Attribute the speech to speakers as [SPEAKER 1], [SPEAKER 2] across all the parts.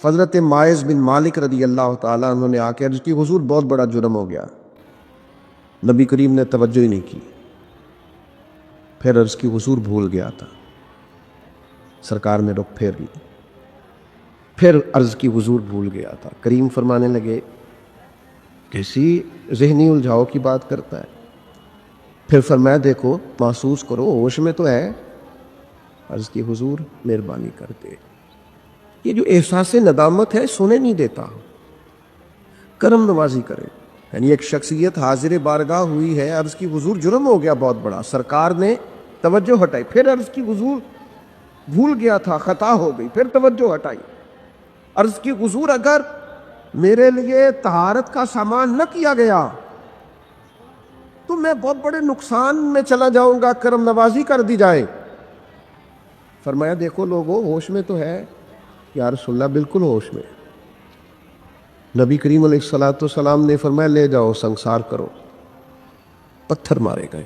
[SPEAKER 1] حضرت ماعز بن مالک رضی اللہ تعالیٰ عنہ نے آ کے عرض کی حضور بہت بڑا جرم ہو گیا۔ نبی کریم نے توجہ ہی نہیں کی۔ پھر عرض کی حضور بھول گیا تھا، سرکار نے رخ پھیر لی۔ پھر عرض کی حضور بھول گیا تھا۔ کریم فرمانے لگے کسی ذہنی الجھاؤ کی بات کرتا ہے؟ پھر فرمایا دیکھو محسوس کرو، ہوش میں تو ہے۔ عرض کی حضور مہربانی کرتے، یہ جو احساس ندامت ہے سونے نہیں دیتا، کرم نوازی کرے۔ یعنی ایک شخصیت حاضر بارگاہ ہوئی ہے، عرض کی حضور جرم ہو گیا بہت بڑا، سرکار نے توجہ ہٹائی۔ پھر عرض کی حضور بھول گیا تھا، خطا ہو گئی، پھر توجہ ہٹائی۔ عرض کی حضور اگر میرے لیے طہارت کا سامان نہ کیا گیا تو میں بہت بڑے نقصان میں چلا جاؤں گا، کرم نوازی کر دی جائے۔ فرمایا دیکھو لوگوں ہوش میں تو ہے۔ یا رسول اللہ بالکل ہوش میں۔ نبی کریم علیہ السلام نے فرمایا لے جاؤ سنسار کرو۔ پتھر مارے گئے،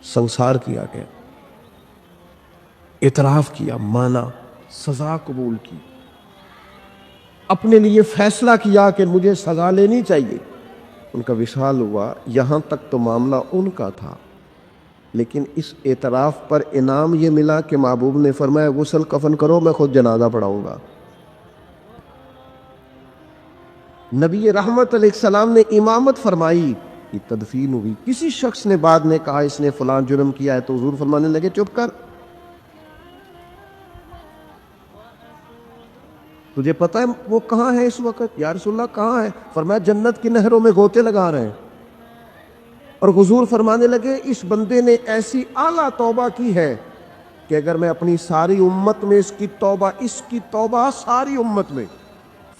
[SPEAKER 1] سنسار کیا گیا، اعتراف کیا، مانا، سزا قبول کی، اپنے لیے فیصلہ کیا کہ مجھے سزا لینی چاہیے۔ ان کا وصال ہوا۔ یہاں تک تو معاملہ ان کا تھا، لیکن اس اعتراف پر انعام یہ ملا کہ محبوب نے فرمایا غسل کفن کرو، میں خود جنازہ پڑھاؤں گا۔ نبی رحمت علیہ السلام نے امامت فرمائی، کی تدفین ہوئی۔ کسی شخص نے بعد میں کہا اس نے فلاں جرم کیا ہے، تو حضور فرمانے لگے چپ کر، تجھے پتہ ہے وہ کہاں ہے اس وقت؟ یا رسول اللہ کہاں ہے؟ فرمایا جنت کی نہروں میں غوطے لگا رہے ہیں۔ اور حضور فرمانے لگے اس بندے نے ایسی اعلیٰ توبہ کی ہے کہ اگر میں اپنی ساری امت میں اس کی توبہ ساری امت میں،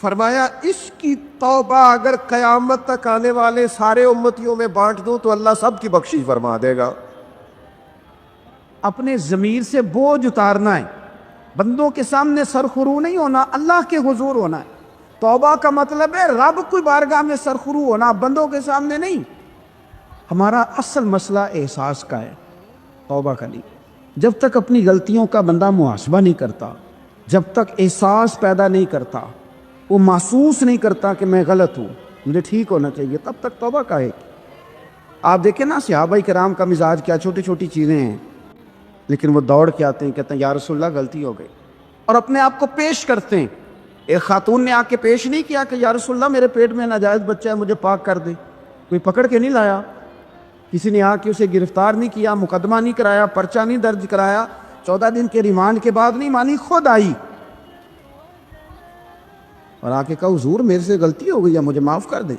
[SPEAKER 1] فرمایا اس کی توبہ اگر قیامت تک آنے والے سارے امتیوں میں بانٹ دوں تو اللہ سب کی بخشش فرما دے گا۔
[SPEAKER 2] اپنے ضمیر سے بوجھ اتارنا ہے، بندوں کے سامنے سرخرو نہیں ہونا، اللہ کے حضور ہونا ہے۔ توبہ کا مطلب ہے رب کی بارگاہ میں سرخرو ہونا، بندوں کے سامنے نہیں۔ ہمارا اصل مسئلہ احساس کا ہے، توبہ کا نہیں۔ جب تک اپنی غلطیوں کا بندہ محاسبہ نہیں کرتا، جب تک احساس پیدا نہیں کرتا، وہ محسوس نہیں کرتا کہ میں غلط ہوں، مجھے ٹھیک ہونا چاہیے، تب تک توبہ کا ہے۔ آپ دیکھیں نا صحابہ کرام کا مزاج کیا، چھوٹی چھوٹی چیزیں ہیں لیکن وہ دوڑ کے آتے ہیں، کہتے ہیں یا رسول اللہ غلطی ہو گئی، اور اپنے آپ کو پیش کرتے ہیں۔ ایک خاتون نے آ کے پیش نہیں کیا کہ یا رسول اللہ میرے پیٹ میں ناجائز بچہ ہے، مجھے پاک کر دے۔ کوئی پکڑ کے نہیں لایا، کسی نے آ کے اسے گرفتار نہیں کیا، مقدمہ نہیں کرایا، پرچہ نہیں درج کرایا، 14 دن کے ریمانڈ کے بعد نہیں مانی، خود آئی اور آ کے کہا حضور میرے سے غلطی ہو گئی ہے، مجھے معاف کر دے۔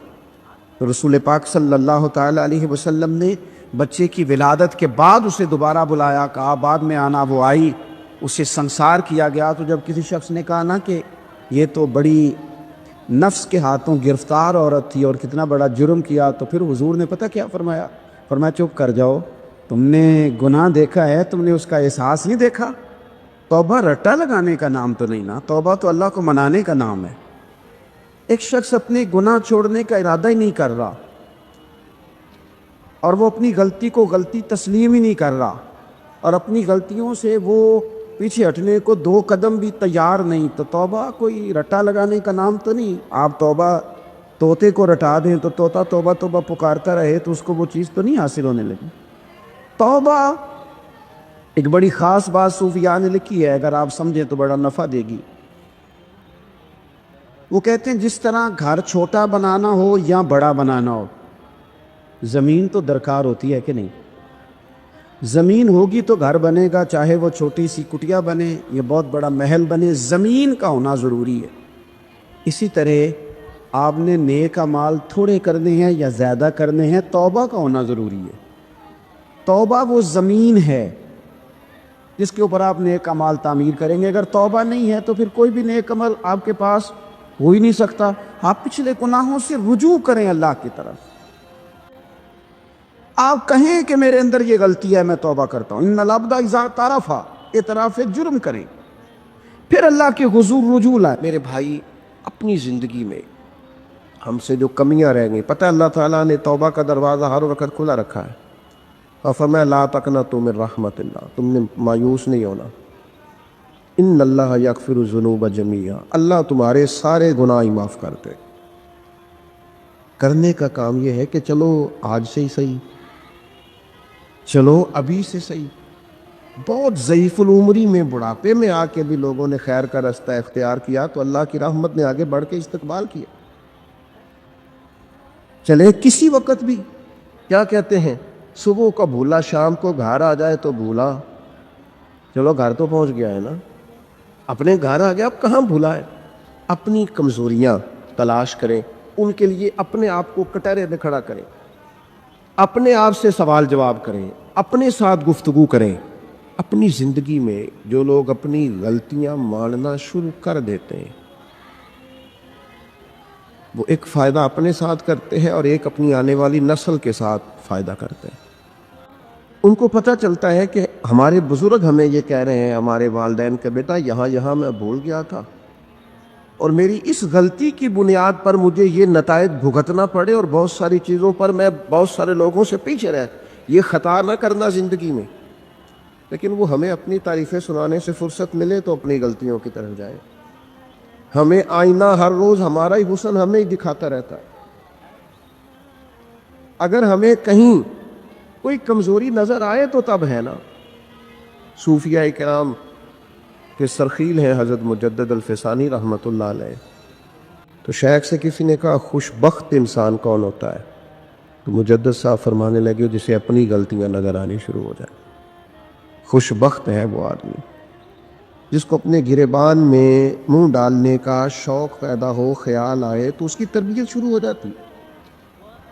[SPEAKER 2] تو رسول پاک صلی اللہ تعالی علیہ وسلم نے بچے کی ولادت کے بعد اسے دوبارہ بلایا، کہا بعد میں آنا، وہ آئی، اسے سنسار کیا گیا۔ تو جب کسی شخص نے کہا نا کہ یہ تو بڑی نفس کے ہاتھوں گرفتار عورت تھی اور کتنا بڑا جرم کیا، تو پھر حضور نے پتہ کیا فرمایا؟ فرمایا چپ کر جاؤ، تم نے گناہ دیکھا ہے، تم نے اس کا احساس نہیں دیکھا۔ توبہ رٹا لگانے کا نام تو نہیں نا، توبہ تو اللہ کو منانے کا نام ہے۔ ایک شخص اپنے گناہ چھوڑنے کا ارادہ ہی نہیں کر رہا اور وہ اپنی غلطی کو غلطی تسلیم ہی نہیں کر رہا اور اپنی غلطیوں سے وہ پیچھے ہٹنے کو 2 قدم بھی تیار نہیں، تو توبہ کوئی رٹا لگانے کا نام تو نہیں۔ آپ توبہ طوطے کو رٹا دیں تو طوطا توبہ توبہ پکارتا رہے تو اس کو وہ چیز تو نہیں حاصل ہونے لگی۔ توبہ ایک بڑی خاص بات صوفیاء نے لکھی ہے، اگر آپ سمجھیں تو بڑا نفع دے گی۔ وہ کہتے ہیں جس طرح گھر چھوٹا بنانا ہو یا بڑا بنانا ہو، زمین تو درکار ہوتی ہے کہ نہیں؟ زمین ہوگی تو گھر بنے گا، چاہے وہ چھوٹی سی کٹیا بنے یا بہت بڑا محل بنے، زمین کا ہونا ضروری ہے۔ اسی طرح آپ نے نیک اعمال تھوڑے کرنے ہیں یا زیادہ کرنے ہیں، توبہ کا ہونا ضروری ہے۔ توبہ وہ زمین ہے جس کے اوپر آپ نیک اعمال تعمیر کریں گے۔ اگر توبہ نہیں ہے تو پھر کوئی بھی نیک عمل آپ کے پاس ہو ہی نہیں سکتا۔ آپ پچھلے گناہوں سے رجوع کریں اللہ کی طرف، آپ کہیں کہ میرے اندر یہ غلطی ہے، میں توبہ کرتا ہوں۔ ان العبد اذا اعترف، اعتراف جرم کریں، پھر اللہ کے حضور رجوع لائیں۔ میرے بھائی اپنی زندگی میں ہم سے جو کمیاں رہ گئی، پتہ ہے اللہ تعالیٰ نے توبہ کا دروازہ ہر وقت کھلا رکھا ہے، اور فرمایا لا تقنطوا من رحمت اللہ، تم نے مایوس نہیں ہونا۔
[SPEAKER 1] ان اللہ یغفر الذنوب جمیعا، اللہ تمہارے سارے گناہ ہی معاف کرتے۔ کرنے کا کام یہ ہے کہ چلو آج سے ہی صحیح، چلو ابھی سے صحیح۔ بہت ضعیف العمری میں بڑھاپے میں آ کے بھی لوگوں نے خیر کا رستہ اختیار کیا تو اللہ کی رحمت نے آگے بڑھ کے استقبال کیا۔ چلے کسی وقت بھی، کیا کہتے ہیں، صبح کا بھولا شام کو گھر آ جائے تو بھولا، چلو گھر تو پہنچ گیا ہے نا، اپنے گھر آ گیا، اب کہاں بھولا ہے۔ اپنی کمزوریاں تلاش کریں، ان کے لیے اپنے آپ کو کٹہرے میں کھڑا کریں، اپنے آپ سے سوال جواب کریں، اپنے ساتھ گفتگو کریں۔ اپنی زندگی میں جو لوگ اپنی غلطیاں ماننا شروع کر دیتے ہیں وہ ایک فائدہ اپنے ساتھ کرتے ہیں اور ایک اپنی آنے والی نسل کے ساتھ فائدہ کرتے ہیں۔ ان کو پتہ چلتا ہے کہ ہمارے بزرگ ہمیں یہ کہہ رہے ہیں، ہمارے والدین کہ بیٹا یہاں میں بھول گیا تھا اور میری اس غلطی کی بنیاد پر مجھے یہ نتائج بھگتنا پڑے اور بہت ساری چیزوں پر میں بہت سارے لوگوں سے پیچھے رہ، یہ خطا نہ کرنا زندگی میں۔ لیکن وہ ہمیں اپنی تعریفیں سنانے سے فرصت ملے تو اپنی غلطیوں کی طرف جائے۔ ہمیں آئینہ ہر روز ہمارا ہی حسن ہمیں ہی دکھاتا رہتا ہے۔ اگر ہمیں کہیں کوئی کمزوری نظر آئے تو تب ہے نا۔ صوفیاء کرام کے سرخیل ہیں حضرت مجدد الفسانی رحمۃ اللہ علیہ، تو شیخ سے کسی نے کہا خوش بخت انسان کون ہوتا ہے؟ تو مجدد صاحب فرمانے لگے جسے اپنی غلطیاں نظر آنی شروع ہو جائیں۔ خوش بخت ہے وہ آدمی جس کو اپنے گریبان میں منہ ڈالنے کا شوق پیدا ہو، خیال آئے تو اس کی تربیت شروع ہو جاتی۔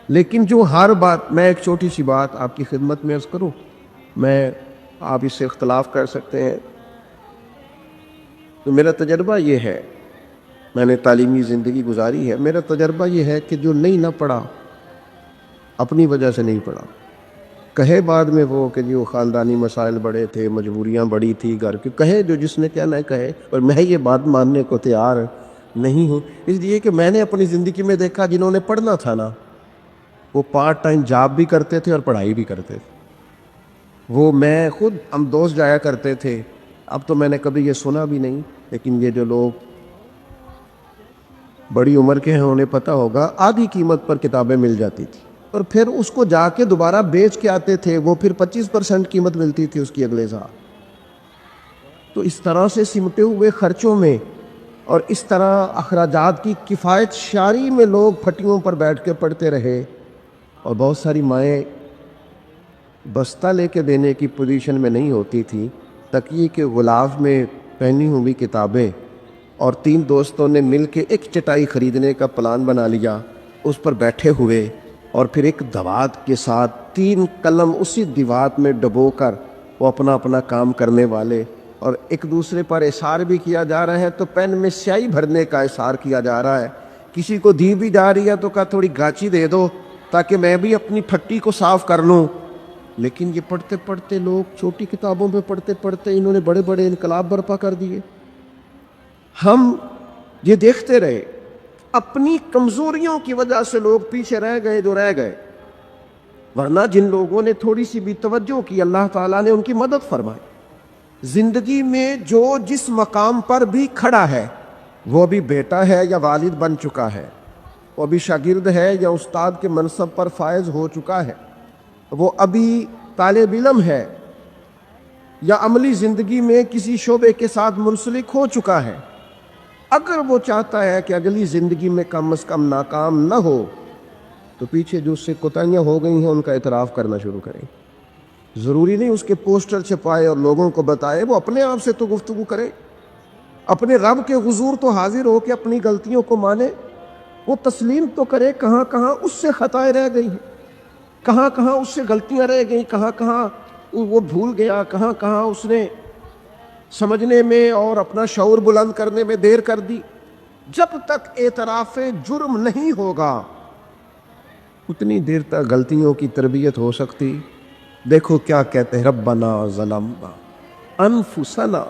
[SPEAKER 1] لیکن جو ہر بات، میں ایک چھوٹی سی بات آپ کی خدمت میں عرض کروں، میں آپ اس سے اختلاف کر سکتے ہیں، تو میرا تجربہ یہ ہے، میں نے تعلیمی زندگی گزاری ہے، میرا تجربہ یہ ہے کہ جو نہیں نہ پڑھا اپنی وجہ سے نہیں پڑھا، کہے بعد میں وہ کہ جی وہ خاندانی مسائل بڑے تھے، مجبوریاں بڑی تھی گھر کی، کہے جو جس نے کہنا ہے کہے، اور میں یہ بات ماننے کو تیار نہیں ہوں، اس لیے کہ میں نے اپنی زندگی میں دیکھا جنہوں نے پڑھنا تھا نا وہ پارٹ ٹائم جاب بھی کرتے تھے اور پڑھائی بھی کرتے تھے۔ وہ میں خود، ہم دوست جایا کرتے تھے، اب تو میں نے کبھی یہ سنا بھی نہیں، لیکن یہ جو لوگ بڑی عمر کے ہیں انہیں پتہ ہوگا، آدھی قیمت پر کتابیں مل جاتی تھی اور پھر اس کو جا کے دوبارہ بیچ کے آتے تھے، وہ پھر 25% قیمت ملتی تھی اس کی اگلے سال۔ تو اس طرح سے سمٹے ہوئے خرچوں میں اور اس طرح اخراجات کی کفایت شاری میں لوگ پھٹیوں پر بیٹھ کے پڑھتے رہے، اور بہت ساری مائیں بستہ لے کے دینے کی پوزیشن میں نہیں ہوتی تھی، تکیے کے غلاف میں پہنی ہوئی کتابیں، اور 3 دوستوں نے مل کے ایک چٹائی خریدنے کا پلان بنا لیا، اس پر بیٹھے ہوئے اور پھر ایک دوات کے ساتھ 3 قلم اسی دوات میں ڈبو کر وہ اپنا اپنا کام کرنے والے، اور ایک دوسرے پر اثار بھی کیا جا رہا ہے، تو پین میں سیاہی بھرنے کا اثار کیا جا رہا ہے، کسی کو دی بھی جا رہی ہے تو کہا تھوڑی گاچی دے دو تاکہ میں بھی اپنی پھٹی کو صاف کر لوں۔ لیکن یہ پڑھتے پڑھتے لوگ، چھوٹی کتابوں پہ پڑھتے پڑھتے انہوں نے بڑے بڑے انقلاب برپا کر دیے۔ ہم یہ دیکھتے رہے، اپنی کمزوریوں کی وجہ سے لوگ پیچھے رہ گئے جو رہ گئے، ورنہ جن لوگوں نے تھوڑی سی بھی توجہ کی اللہ تعالیٰ نے ان کی مدد فرمائی۔ زندگی میں جو جس مقام پر بھی کھڑا ہے، وہ بھی بیٹا ہے یا والد بن چکا ہے، وہ بھی شاگرد ہے یا استاد کے منصب پر فائز ہو چکا ہے، وہ ابھی طالب علم ہے یا عملی زندگی میں کسی شعبے کے ساتھ منسلک ہو چکا ہے، اگر وہ چاہتا ہے کہ اگلی زندگی میں کم از کم ناکام نہ ہو تو پیچھے جو اس سے کوتاہیاں ہو گئی ہیں ان کا اعتراف کرنا شروع کریں۔ ضروری نہیں اس کے پوسٹر چھپائے اور لوگوں کو بتائے، وہ اپنے آپ سے تو گفتگو کرے، اپنے رب کے حضور تو حاضر ہو کے اپنی غلطیوں کو مانے، وہ تسلیم تو کرے کہاں کہاں اس سے خطائیں رہ گئی ہیں، کہاں کہاں اس سے غلطیاں رہ گئیں، کہاں کہاں وہ بھول گیا، کہاں کہاں اس نے سمجھنے میں اور اپنا شعور بلند کرنے میں دیر کر دی۔ جب تک اعتراف جرم نہیں ہوگا اتنی دیر تک غلطیوں کی تربیت ہو سکتی۔ دیکھو کیا کہتے ہیں، ربنا ظلمنا انفسنا،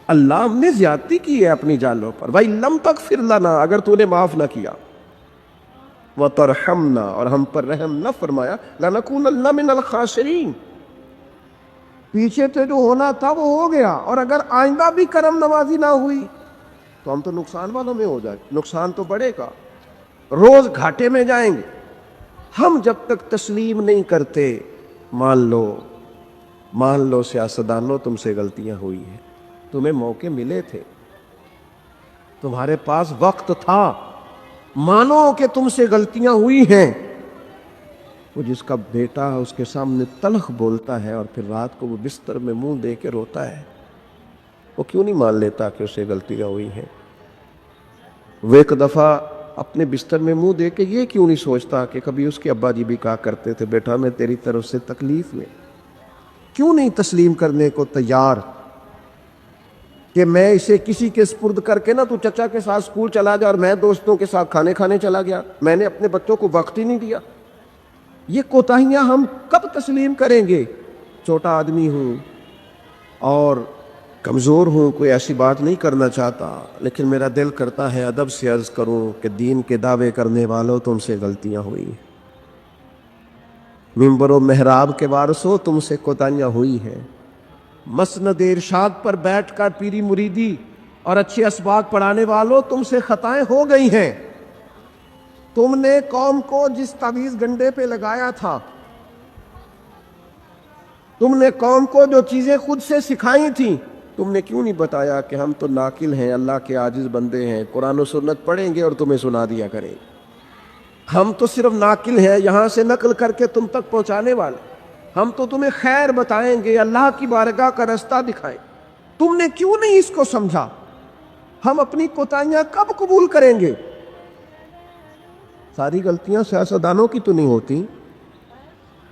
[SPEAKER 1] اللہ ہم نے زیادتی کی ہے اپنی جانوں پر، بھائی لم تغفر لنا، اگر تو نے معاف نہ کیا، وترحمنا، اور ہم پر رحم نہ فرمایا، لنکونن من الخاسرین، پیچھے سے جو ہونا تھا وہ ہو گیا، اور اگر آئندہ بھی کرم نوازی نہ ہوئی تو ہم تو نقصان والوں میں ہو جائیں، نقصان تو بڑھے گا، روز گھاٹے میں جائیں گے۔ ہم جب تک تسلیم نہیں کرتے، مان لو سیاستدانوں تم سے غلطیاں ہوئی ہیں، تمہیں موقع ملے تھے، تمہارے پاس وقت تھا، مانو کہ تم سے غلطیاں ہوئی ہیں۔ وہ جس کا بیٹا اس کے سامنے تلخ بولتا ہے اور پھر رات کو وہ بستر میں منہ دے کے روتا ہے، وہ کیوں نہیں مان لیتا کہ اسے غلطیاں ہوئی ہیں؟ وہ ایک دفعہ اپنے بستر میں منہ دے کے یہ کیوں نہیں سوچتا کہ کبھی اس کے ابا جی بھی کہا کرتے تھے بیٹا میں تیری طرف سے تکلیف میں؟ کیوں نہیں تسلیم کرنے کو تیار کہ میں اسے کسی کے سپرد کر کے نا تو چچا کے ساتھ اسکول چلا جا اور میں دوستوں کے ساتھ کھانے کھانے چلا گیا، میں نے اپنے بچوں کو وقت ہی نہیں دیا؟ یہ کوتاہیاں ہم کب تسلیم کریں گے؟ چھوٹا آدمی ہوں اور کمزور ہوں، کوئی ایسی بات نہیں کرنا چاہتا، لیکن میرا دل کرتا ہے ادب سے عرض کروں کہ دین کے دعوے کرنے والوں تم سے غلطیاں ہوئی، منبر و محراب کے وارثوں تم سے کوتاہیاں ہوئی ہیں، مسند ارشاد پر بیٹھ کر پیری مریدی اور اچھے اسباق پڑھانے والوں تم سے خطائیں ہو گئی ہیں۔ تم نے قوم کو جس تعویذ گنڈے پہ لگایا تھا، تم نے قوم کو جو چیزیں خود سے سکھائی تھیں، تم نے کیوں نہیں بتایا کہ ہم تو ناقل ہیں، اللہ کے عاجز بندے ہیں، قرآن و سنت پڑھیں گے اور تمہیں سنا دیا کریں گے، ہم تو صرف ناقل ہیں، یہاں سے نقل کر کے تم تک پہنچانے والے، ہم تو تمہیں خیر بتائیں گے، اللہ کی بارگاہ کا رستہ دکھائیں۔ تم نے کیوں نہیں اس کو سمجھا؟ ہم اپنی کوتاہیاں کب قبول کریں گے؟ ساری غلطیاں سیاستدانوں کی تو نہیں ہوتی،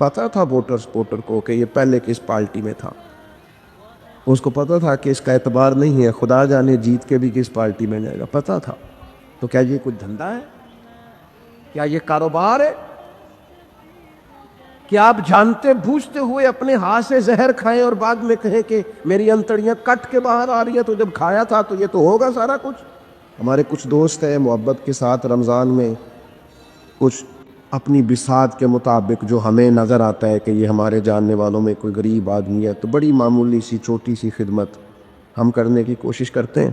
[SPEAKER 1] پتا تھا ووٹر سپورٹر کو کہ یہ پہلے کس پارٹی میں تھا، اس کو پتا تھا کہ اس کا اعتبار نہیں ہے، خدا جانے جیت کے بھی کس پارٹی میں جائے گا، پتا تھا۔ تو کیا یہ کچھ دھندا ہے؟ کیا یہ کاروبار ہے؟ کیا آپ جانتے بوجھتے ہوئے اپنے ہاتھ سے زہر کھائیں اور بعد میں کہیں کہ میری انتڑیاں کٹ کے باہر آ رہی ہیں، تو جب کھایا تھا تو یہ تو ہوگا سارا کچھ؟ ہمارے کچھ دوست ہیں محبت کے ساتھ رمضان میں کچھ اپنی بساط کے مطابق جو ہمیں نظر آتا ہے کہ یہ ہمارے جاننے والوں میں کوئی غریب آدمی ہے، تو بڑی معمولی سی چھوٹی سی خدمت ہم کرنے کی کوشش کرتے ہیں۔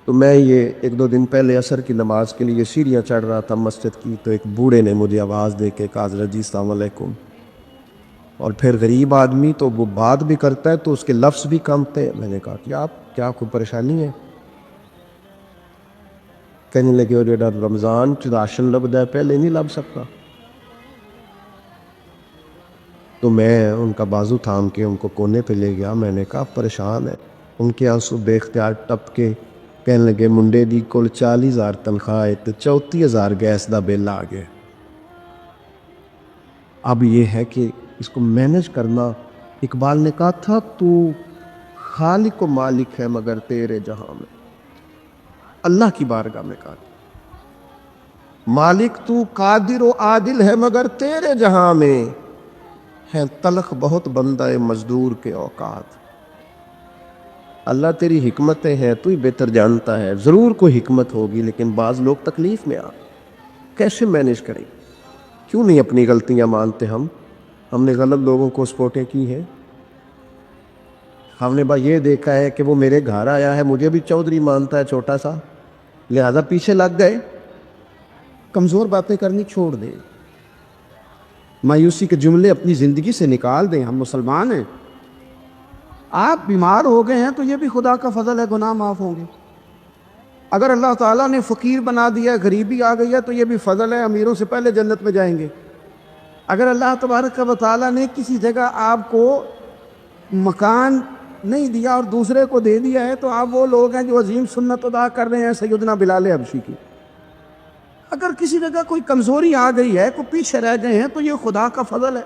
[SPEAKER 1] تو میں یہ ایک دو دن پہلے عصر کی نماز کے لیے سیڑھیاں چڑھ رہا تھا مسجد کی، تو ایک بوڑھے نے مجھے آواز دے کے کہا حضرت جی السلام علیکم، اور پھر غریب آدمی تو وہ بات بھی کرتا ہے تو اس کے لفظ بھی کم تھے۔ میں نے کہا کہ آپ کیا کوئی پریشانی ہے؟ کہنے لگے وہ جڑا رمضان چ راشن لبدا ہے پہلے نہیں لب سکتا۔ تو میں ان کا بازو تھام کے ان کو کونے پہ لے گیا، میں نے کہا پریشان ہے، ان کے آنسو بے اختیار ٹپ کے کہنے لگے منڈے دی کل 40,000 تنخواہ ہے تو 34,000 گیس دا بل آ گیا، اب یہ ہے کہ اس کو مینج کرنا۔ اقبال نے کہا تھا تو خالق و مالک ہے مگر تیرے جہاں میں، اللہ کی بارگاہ میں کہا مالک تو قادر و عادل ہے مگر تیرے جہاں میں ہے تلخ بہت بندہ مزدور کے اوقات۔ اللہ تیری حکمتیں ہیں، تو ہی بہتر جانتا ہے، ضرور کوئی حکمت ہوگی، لیکن بعض لوگ تکلیف میں کیسے مینج کریں؟ کیوں نہیں اپنی غلطیاں مانتے؟ ہم نے غلط لوگوں کو سپورٹیں کی ہیں، ہم نے بھائی یہ دیکھا ہے کہ وہ میرے گھر آیا ہے، مجھے بھی چودھری مانتا ہے چھوٹا سا، لہذا پیچھے لگ گئے۔ کمزور باتیں کرنی چھوڑ دیں، مایوسی کے جملے اپنی زندگی سے نکال دیں۔ ہم مسلمان ہیں، آپ بیمار ہو گئے ہیں تو یہ بھی خدا کا فضل ہے، گناہ معاف ہوں گے۔ اگر اللہ تعالیٰ نے فقیر بنا دیا، غریبی آ گئی ہے تو یہ بھی فضل ہے، امیروں سے پہلے جنت میں جائیں گے۔ اگر اللہ تبارک و تعالیٰ نے کسی جگہ آپ کو مکان نہیں دیا اور دوسرے کو دے دیا ہے تو آپ وہ لوگ ہیں جو عظیم سنت ادا کر رہے ہیں سیدنا بلال حبشی کی۔ اگر کسی جگہ کوئی کمزوری آ گئی ہے، کوئی پیچھے رہ گئے ہیں تو یہ خدا کا فضل ہے۔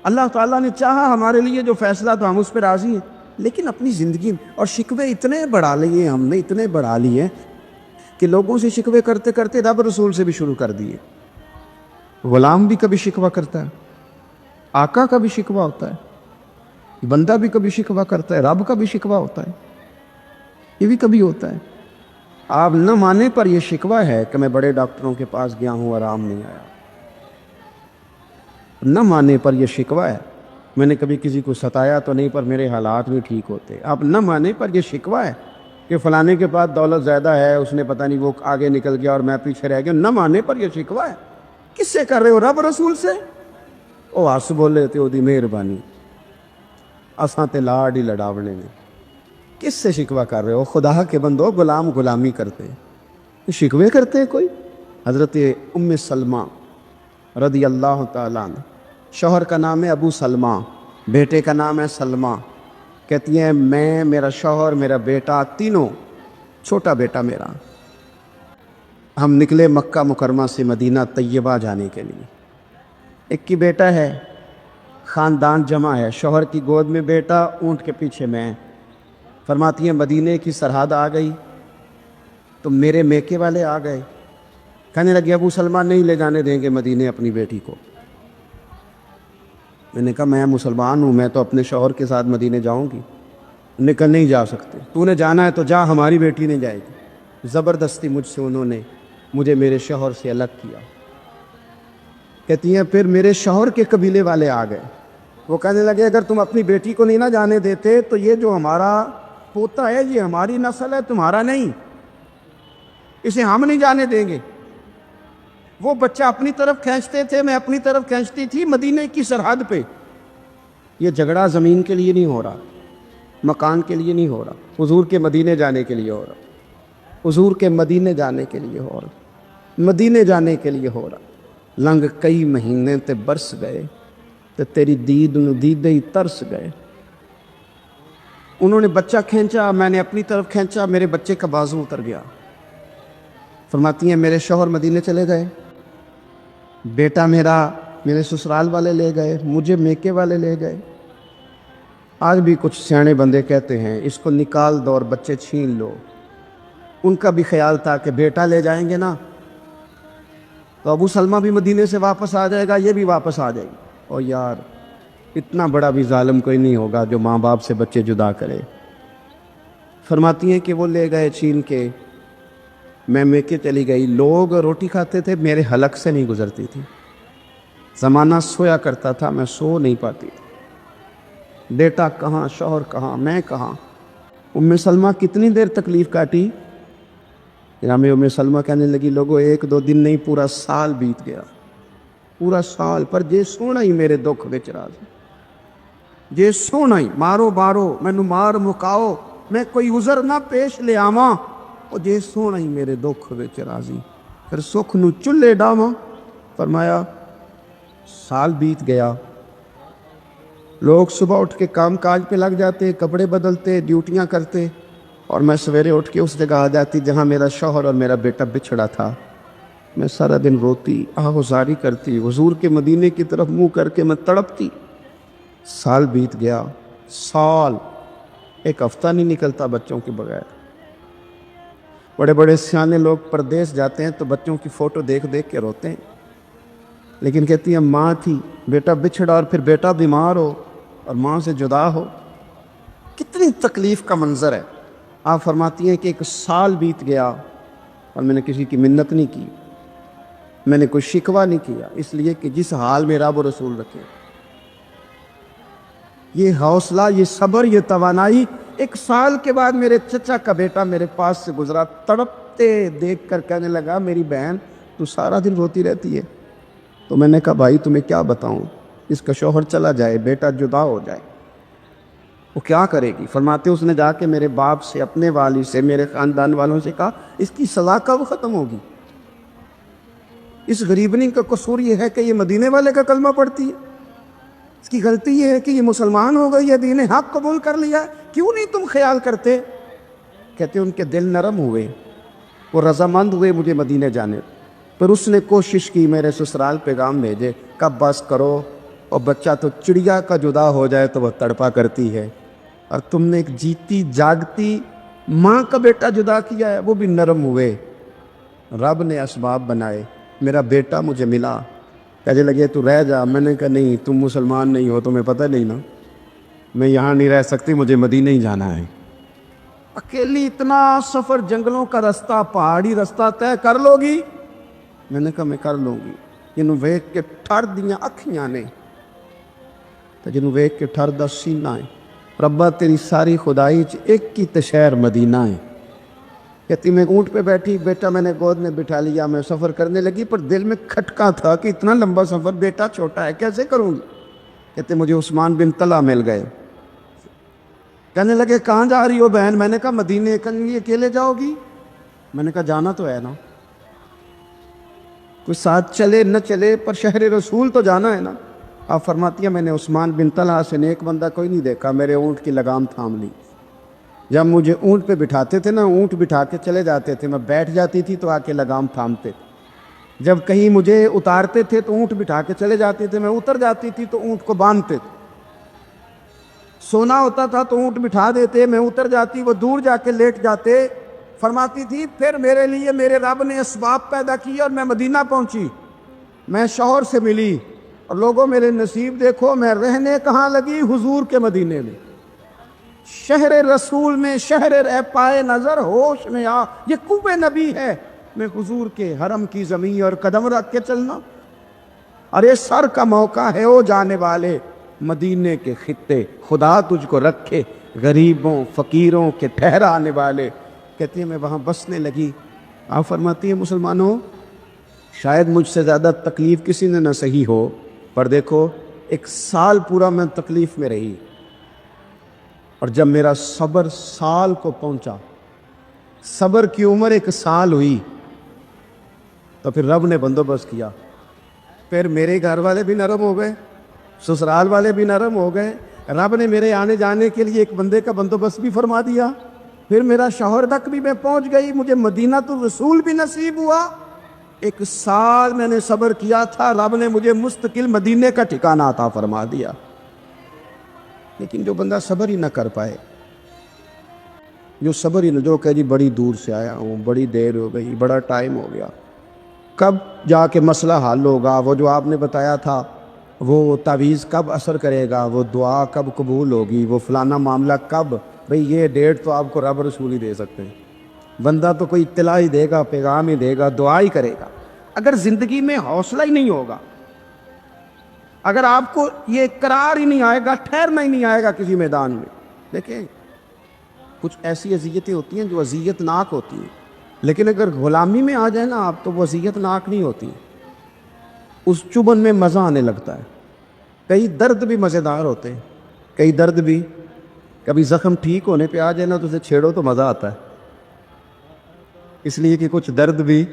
[SPEAKER 1] اللہ تعالیٰ نے چاہا ہمارے لیے جو فیصلہ تو ہم اس پہ راضی ہیں، لیکن اپنی زندگی اور شکوے اتنے بڑھا لیے، ہم نے اتنے بڑھا لیے کہ لوگوں سے شکوے کرتے کرتے رب رسول سے بھی شروع کر دیے۔ غلام بھی کبھی شکوہ کرتا ہے، آقا کا بھی شکوہ ہوتا ہے، بندہ بھی کبھی شکوہ کرتا ہے، رب کا بھی شکوہ ہوتا ہے، یہ بھی کبھی ہوتا ہے۔ آپ نہ مانے پر یہ شکوہ ہے کہ میں بڑے ڈاکٹروں کے پاس گیا ہوں، آرام نہیں آیا، نہ مانے پر یہ شکوہ ہے
[SPEAKER 2] میں نے کبھی کسی کو ستایا تو نہیں، پر میرے حالات بھی ٹھیک ہوتے. آپ نہ مانے پر یہ شکوہ ہے کہ فلانے کے پاس دولت زیادہ ہے، اس نے پتہ نہیں وہ آگے نکل گیا اور میں پیچھے رہ گیا. نہ مانے پر یہ شکوہ ہے. کس سے کر رہے ہو؟ رب رسول سے. او ہس بولے تے دی مہربانی، اساں تے لاڈ ہی لڑاونے نے. کس سے شکوہ کر رہے ہو؟ خدا کے بندو، غلام غلامی کرتے شکوے کرتے ہیں کوئی. حضرت ام سلمہ رضی اللہ تعالیٰ عنہ، شوہر کا نام ہے ابو سلمہ، بیٹے کا نام ہے سلمہ. کہتی ہیں میں، میرا شوہر، میرا بیٹا، تینوں، چھوٹا بیٹا میرا، ہم نکلے مکہ مکرمہ سے مدینہ طیبہ جانے کے لیے. ایک کی بیٹا ہے، خاندان جمع ہے، شوہر کی گود میں بیٹا، اونٹ کے پیچھے میں. فرماتی ہیں مدینے کی سرحد آ گئی تو میرے میکے والے آ گئے. کہنے لگے ابو سلمہ نہیں لے جانے دیں گے مدینے اپنی بیٹی کو. میں نے کہا میں مسلمان ہوں، میں تو اپنے شوہر کے ساتھ مدینے جاؤں گی. انہوں نے کہا نہیں جا سکتے، تو نے جانا ہے تو جا، ہماری بیٹی نہیں جائے گی. زبردستی مجھ سے انہوں نے مجھے میرے شوہر سے الگ کیا. کہتی ہیں پھر میرے شوہر کے قبیلے والے آ گئے. وہ کہنے لگے اگر تم اپنی بیٹی کو نہیں نہ جانے دیتے تو یہ جو ہمارا پوتا ہے یہ ہماری نسل ہے، تمہارا نہیں، اسے ہم نہیں جانے دیں گے. وہ بچہ اپنی طرف کھینچتے تھے، میں اپنی طرف کھینچتی تھی مدینے کی سرحد پہ. یہ جھگڑا زمین کے لیے نہیں ہو رہا، مکان کے لیے نہیں ہو رہا، حضور کے مدینے جانے کے لیے ہو رہا. حضور کے مدینے جانے کے لیے ہو رہا، مدینے جانے کے لیے ہو رہا. لنگ کئی مہینے تے برس گئے تے تیری دید نو دیدے ہی ترس گئے. انہوں نے بچہ کھینچا، میں نے اپنی طرف کھینچا، میرے بچے کا بازو اتر گیا. فرماتی ہیں میرے شوہر مدینے چلے گئے، بیٹا میرا میرے سسرال والے لے گئے، مجھے میکے والے لے گئے. آج بھی کچھ سیانے بندے کہتے ہیں اس کو نکال دو اور بچے چھین لو. ان کا بھی خیال تھا کہ بیٹا لے جائیں گے نا تو ابو سلمہ بھی مدینے سے واپس آ جائے گا، یہ بھی واپس آ جائے گی. اور یار اتنا بڑا بھی ظالم کوئی نہیں ہوگا جو ماں باپ سے بچے جدا کرے. فرماتی ہیں کہ وہ لے گئے چھین کے، میں میکے چلی گئی. لوگ روٹی کھاتے تھے، میرے حلق سے نہیں گزرتی تھی. زمانہ سویا کرتا تھا، میں سو نہیں پاتی تھی. بیٹا کہاں، شوہر کہاں، میں کہاں. ام سلمہ کتنی دیر تکلیف کاٹی. جناب ام سلمہ کہنے لگی لوگوں ایک دو دن نہیں، پورا سال بیت گیا، پورا سال. پر جے سونا ہی میرے دکھ وچ راضی، جے سونا ہی مارو بارو مینو مار مکاؤ، میں کوئی عذر نہ پیش لے آواں، او جے سونا ہی میرے دکھ وچ راضی، پھر سکھ نو چلے ڈاواں. فرمایا سال بیت گیا. لوگ صبح اٹھ کے کام کاج پہ لگ جاتے، کپڑے بدلتے، ڈیوٹیاں کرتے، اور میں سویرے اٹھ کے اس جگہ آ جاتی جہاں میرا شوہر اور میرا بیٹا بچھڑا تھا. میں سارا دن روتی، آہوزاری کرتی، حضور کے مدینے کی طرف منہ کر کے میں تڑپتی. سال بیت گیا، سال، ایک ہفتہ نہیں نکلتا بچوں کے بغیر. بڑے بڑے سیانے لوگ پردیس جاتے ہیں تو بچوں کی فوٹو دیکھ دیکھ کے روتے ہیں، لیکن کہتی ہیں ماں تھی، بیٹا بچھڑا اور پھر بیٹا بیمار ہو اور ماں سے جدا ہو، کتنی تکلیف کا منظر ہے. آپ فرماتی ہیں کہ ایک سال بیت گیا اور میں نے کسی کی منت نہیں کی، میں نے کوئی شکوہ نہیں کیا، اس لیے کہ جس حال میں رب و رسول رکھے. یہ حوصلہ، یہ صبر، یہ توانائی. ایک سال کے بعد میرے چچا کا بیٹا میرے پاس سے گزرا، تڑپتے دیکھ کر کہنے لگا میری بہن تو سارا دن روتی رہتی ہے. تو میں نے کہا بھائی تمہیں کیا بتاؤں، اس کا شوہر چلا جائے، بیٹا جدا ہو جائے، وہ کیا کرے گی. فرماتے اس نے جا کے میرے باپ سے، اپنے والد سے، میرے خاندان والوں سے کہا اس کی سزا کب ختم ہوگی. اس غریبنی کا قصور یہ ہے کہ یہ مدینے والے کا کلمہ پڑھتی ہے، اس کی غلطی یہ ہے کہ یہ مسلمان ہو گئی ہے، دین حق قبول کر لیا ہے، کیوں نہیں تم خیال کرتے. کہتے ان کے دل نرم ہوئے، وہ رضامند ہوئے مجھے مدینے جانے. پھر اس نے کوشش کی میرے سسرال پیغام بھیجے، کب بس کرو، اور بچہ تو چڑیا کا جدا ہو جائے تو وہ تڑپا کرتی ہے، اور تم نے ایک جیتی جاگتی ماں کا بیٹا جدا کیا ہے. وہ بھی نرم ہوئے، رب نے اسباب بنائے، میرا بیٹا مجھے ملا. کہنے لگے تو رہ جا. میں نے کہا نہیں، تم مسلمان نہیں ہو، تمہیں پتہ نہیں نا، میں یہاں نہیں رہ سکتی، مجھے مدینہ ہی جانا ہے. اکیلی اتنا سفر، جنگلوں کا رستہ، پہاڑی رستہ طے کر لو گی. میں نے کہا میں کر لوں گی. انہوں ویکھ کے ٹھر دیاں اکھیاں نے تو جنہوں ویک کے ٹھر دا سینہ ہے، ربا تیری ساری خدائی ایک کی تشہر مدینہ ہے۔ کہتی میں اونٹ پہ بیٹھی، بیٹا میں نے گود میں بٹھا لیا، میں سفر کرنے لگی، پر دل میں کھٹکا تھا کہ اتنا لمبا سفر، بیٹا چھوٹا ہے، کیسے کروں گی؟ کہتے مجھے عثمان بن طلحہ مل گئے، کہنے لگے کہاں جا رہی ہو بہن؟ میں نے کہا مدینے۔ کہنے لگے اکیلے جاؤ گی؟ میں نے کہا جانا تو ہے نا، کوئی ساتھ چلے نہ چلے پر شہر رسول تو جانا ہے نا۔ آپ فرماتی ہیں میں نے عثمان بن طلحہ سے نیک بندہ کوئی نہیں دیکھا، میرے اونٹ کی لگام تھام لی۔ جب مجھے اونٹ پہ بٹھاتے تھے نا، اونٹ بٹھا کے چلے جاتے تھے، میں بیٹھ جاتی تھی تو آ کے لگام تھامتے تھے۔ جب کہیں مجھے اتارتے تھے تو اونٹ بٹھا کے چلے جاتے تھے، میں اتر جاتی تھی تو اونٹ کو باندھتے تھے۔ سونا ہوتا تھا تو اونٹ بٹھا دیتے، میں اتر جاتی، وہ دور جا کے لیٹ جاتے۔ فرماتی تھی پھر میرے لیے میرے رب نے اسباب پیدا کیے اور میں مدینہ پہنچی، میں شوہر سے ملی، اور لوگوں میرے نصیب دیکھو، میں رہنے کہاں لگی؟ حضور کے مدینے میں، شہر رسول میں، شہر رہ پائے نظر ہوش میں آ، یہ کوبے نبی ہے، میں حضور کے حرم کی زمین اور قدم رکھ کے چلنا۔ ارے سر کا موقع ہے او جانے والے، مدینے کے خطے خدا تجھ کو رکھے، غریبوں فقیروں کے ٹھہرانے والے۔ کہتی ہیں میں وہاں بسنے لگی۔ آپ فرماتی ہیں مسلمانوں شاید مجھ سے زیادہ تکلیف کسی نے نہ سہی ہو، پر دیکھو 1 سال پورا میں تکلیف میں رہی، اور جب میرا صبر سال کو پہنچا، صبر کی عمر 1 سال ہوئی، تو پھر رب نے بندوبست کیا، پھر میرے گھر والے بھی نرم ہو گئے، سسرال والے بھی نرم ہو گئے، رب نے میرے آنے جانے کے لیے ایک بندے کا بندوبست بھی فرما دیا، پھر میرا شوہر تک بھی میں پہنچ گئی، مجھے مدینہ تو رسول بھی نصیب ہوا۔ 1 سال میں نے صبر کیا تھا، رب نے مجھے مستقل مدینے کا ٹھکانہ عطا فرما دیا۔ لیکن جو بندہ صبر ہی نہ کر پائے، جو صبر ہی نہ، جو کہ جی بڑی دور سے آیا ہوں، بڑی دیر ہو گئی، بڑا ٹائم ہو گیا، کب جا کے مسئلہ حل ہوگا؟ وہ جو آپ نے بتایا تھا وہ تعویذ کب اثر کرے گا؟ وہ دعا کب قبول ہوگی؟ وہ فلانا معاملہ کب؟ بھئی یہ ڈیٹ تو آپ کو رب رسول ہی دے سکتے ہیں، بندہ تو کوئی اطلاع ہی دے گا، پیغام ہی دے گا، دعا ہی کرے گا۔ اگر زندگی میں حوصلہ ہی نہیں ہوگا، اگر آپ کو یہ قرار ہی نہیں آئے گا، ٹھہرنا ہی نہیں آئے گا کسی میدان میں۔ دیکھیں کچھ ایسی اذیتیں ہوتی ہیں جو اذیت ناک ہوتی ہیں، لیکن اگر غلامی میں آ جائے نا آپ تو وہ اذیت ناک نہیں ہوتی، اس چبھن میں مزہ آنے لگتا ہے۔ کئی درد بھی مزیدار ہوتے ہیں، کئی درد بھی، کبھی زخم ٹھیک ہونے پہ آ جائے نا تو اسے چھیڑو تو مزہ آتا ہے، اس لیے کہ کچھ درد بھی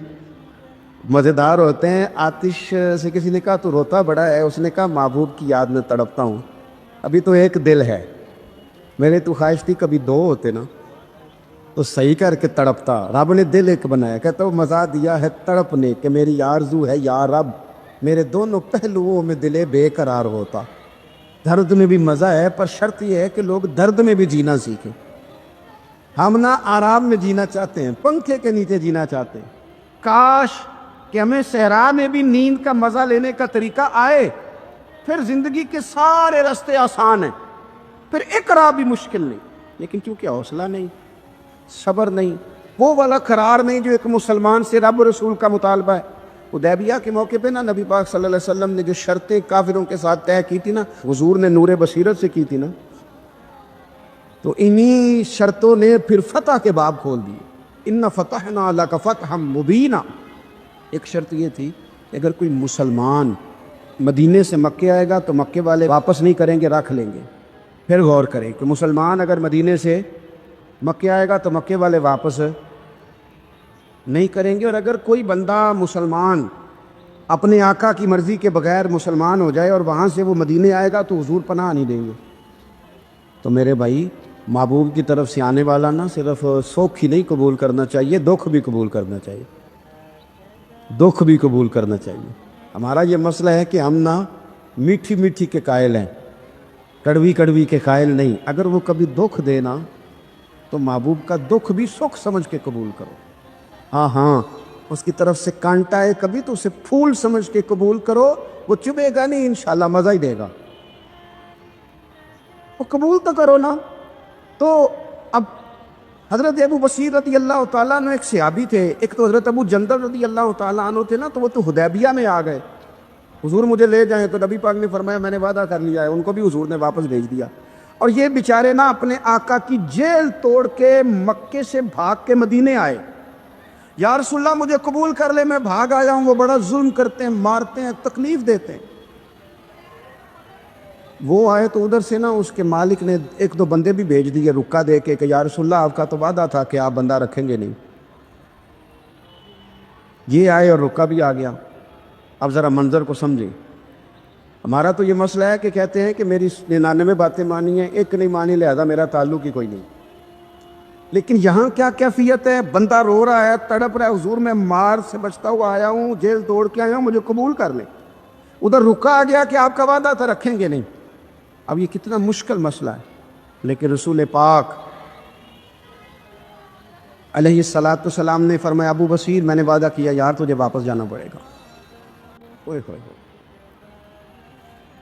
[SPEAKER 2] مزیدار ہوتے ہیں۔ آتش سے کسی نے کہا تو روتا بڑا ہے، اس نے کہا محبوب کی یاد میں تڑپتا ہوں، ابھی تو ایک دل ہے، میرے تو خواہش تھی کبھی 2 ہوتے نا تو صحیح کر کے تڑپتا، رب نے دل ایک بنایا، کہتا وہ مزہ دیا ہے تڑپنے کہ میری آرزو ہے یا رب میرے دونوں پہلوؤں میں دل بے قرار ہوتا۔ درد میں بھی مزہ ہے، پر شرط یہ ہے کہ لوگ درد میں بھی جینا سیکھیں۔ ہم نہ آرام میں جینا چاہتے ہیں، پنکھے کے نیچے جینا چاہتے ہیں، کاش کہ ہمیں صحرا میں بھی نیند کا مزہ لینے کا طریقہ آئے، پھر زندگی کے سارے راستے آسان ہیں، پھر اقرا بھی مشکل نہیں۔ لیکن کیونکہ حوصلہ نہیں، صبر نہیں، وہ والا قرار نہیں جو ایک مسلمان سے رب رسول کا مطالبہ ہے۔ حدیبیہ کے موقع پہ نا نبی پاک صلی اللہ علیہ وسلم نے جو شرطیں کافروں کے ساتھ طے کی تھی نا، حضور نے نور بصیرت سے کی تھی نا، تو انہی شرطوں نے پھر فتح کے باب کھول دیے۔ ان فتحنا لک فتحا مبینا، ایک شرط یہ تھی کہ اگر کوئی مسلمان مدینے سے مکے آئے گا تو مکے والے واپس نہیں کریں گے، رکھ لیں گے۔ پھر غور کریں کہ مسلمان اگر مدینے سے مکے آئے گا تو مکے والے واپس نہیں کریں گے، اور اگر کوئی بندہ مسلمان اپنے آقا کی مرضی کے بغیر مسلمان ہو جائے اور وہاں سے وہ مدینے آئے گا تو حضور پناہ نہیں دیں گے۔ تو میرے بھائی محبوب کی طرف سے آنے والا نہ صرف سوکھ ہی نہیں قبول کرنا چاہیے، دکھ بھی قبول کرنا چاہیے، دکھ بھی قبول کرنا چاہیے۔ ہمارا یہ مسئلہ ہے کہ ہم نہ میٹھی میٹھی کے قائل ہیں، کڑوی کڑوی کے قائل نہیں۔ اگر وہ کبھی دکھ دینا تو محبوب کا دکھ بھی سکھ سمجھ کے قبول کرو۔ ہاں اس کی طرف سے کانٹا ہے کبھی تو اسے پھول سمجھ کے قبول کرو، وہ چبھے گا نہیں، انشاءاللہ مزہ ہی دے گا، وہ قبول تو کرو نا۔ تو اب حضرت ابو بصیر رضی اللہ تعالیٰ عنہ ایک صحابی تھے، ایک تو حضرت ابو جندل رضی اللہ تعالیٰ عنہ تھے نا، تو وہ تو حدیبیہ میں آ گئے، حضور مجھے لے جائیں، تو نبی پاک نے فرمایا میں نے وعدہ کر لیا ہے، ان کو بھی حضور نے واپس بھیج دیا۔ اور یہ بیچارے نا اپنے آقا کی جیل توڑ کے مکے سے بھاگ کے مدینے آئے، یا رسول اللہ مجھے قبول کر لے، میں بھاگ آیا ہوں، وہ بڑا ظلم کرتے ہیں، مارتے ہیں، تکلیف دیتے ہیں۔ وہ آئے تو ادھر سے نا اس کے مالک نے ایک دو بندے بھی بھیج دیے رکا دے کے کہ یا رسول اللہ آپ کا تو وعدہ تھا کہ آپ بندہ رکھیں گے نہیں۔ یہ آئے اور رکا بھی آ گیا۔ اب ذرا منظر کو سمجھیں۔ ہمارا تو یہ مسئلہ ہے کہ کہتے ہیں کہ میری 99 باتیں مانی ہیں، ایک نہیں مانی، لہذا میرا تعلق ہی کوئی نہیں۔ لیکن یہاں کیا کیفیت ہے؟ بندہ رو رہا ہے، تڑپ رہا ہے، حضور میں مار سے بچتا ہوا آیا ہوں، جیل توڑ کے آیا ہوں، مجھے قبول کر لیں۔ ادھر رکا آ گیا کہ آپ کا وعدہ تھا رکھیں گے نہیں۔ اب یہ کتنا مشکل مسئلہ ہے، لیکن رسول پاک علیہ السلام نے فرمایا ابو بصیر میں نے وعدہ کیا یار تجھے واپس جانا پڑے گا۔ اوئے ہوئے ہوئے۔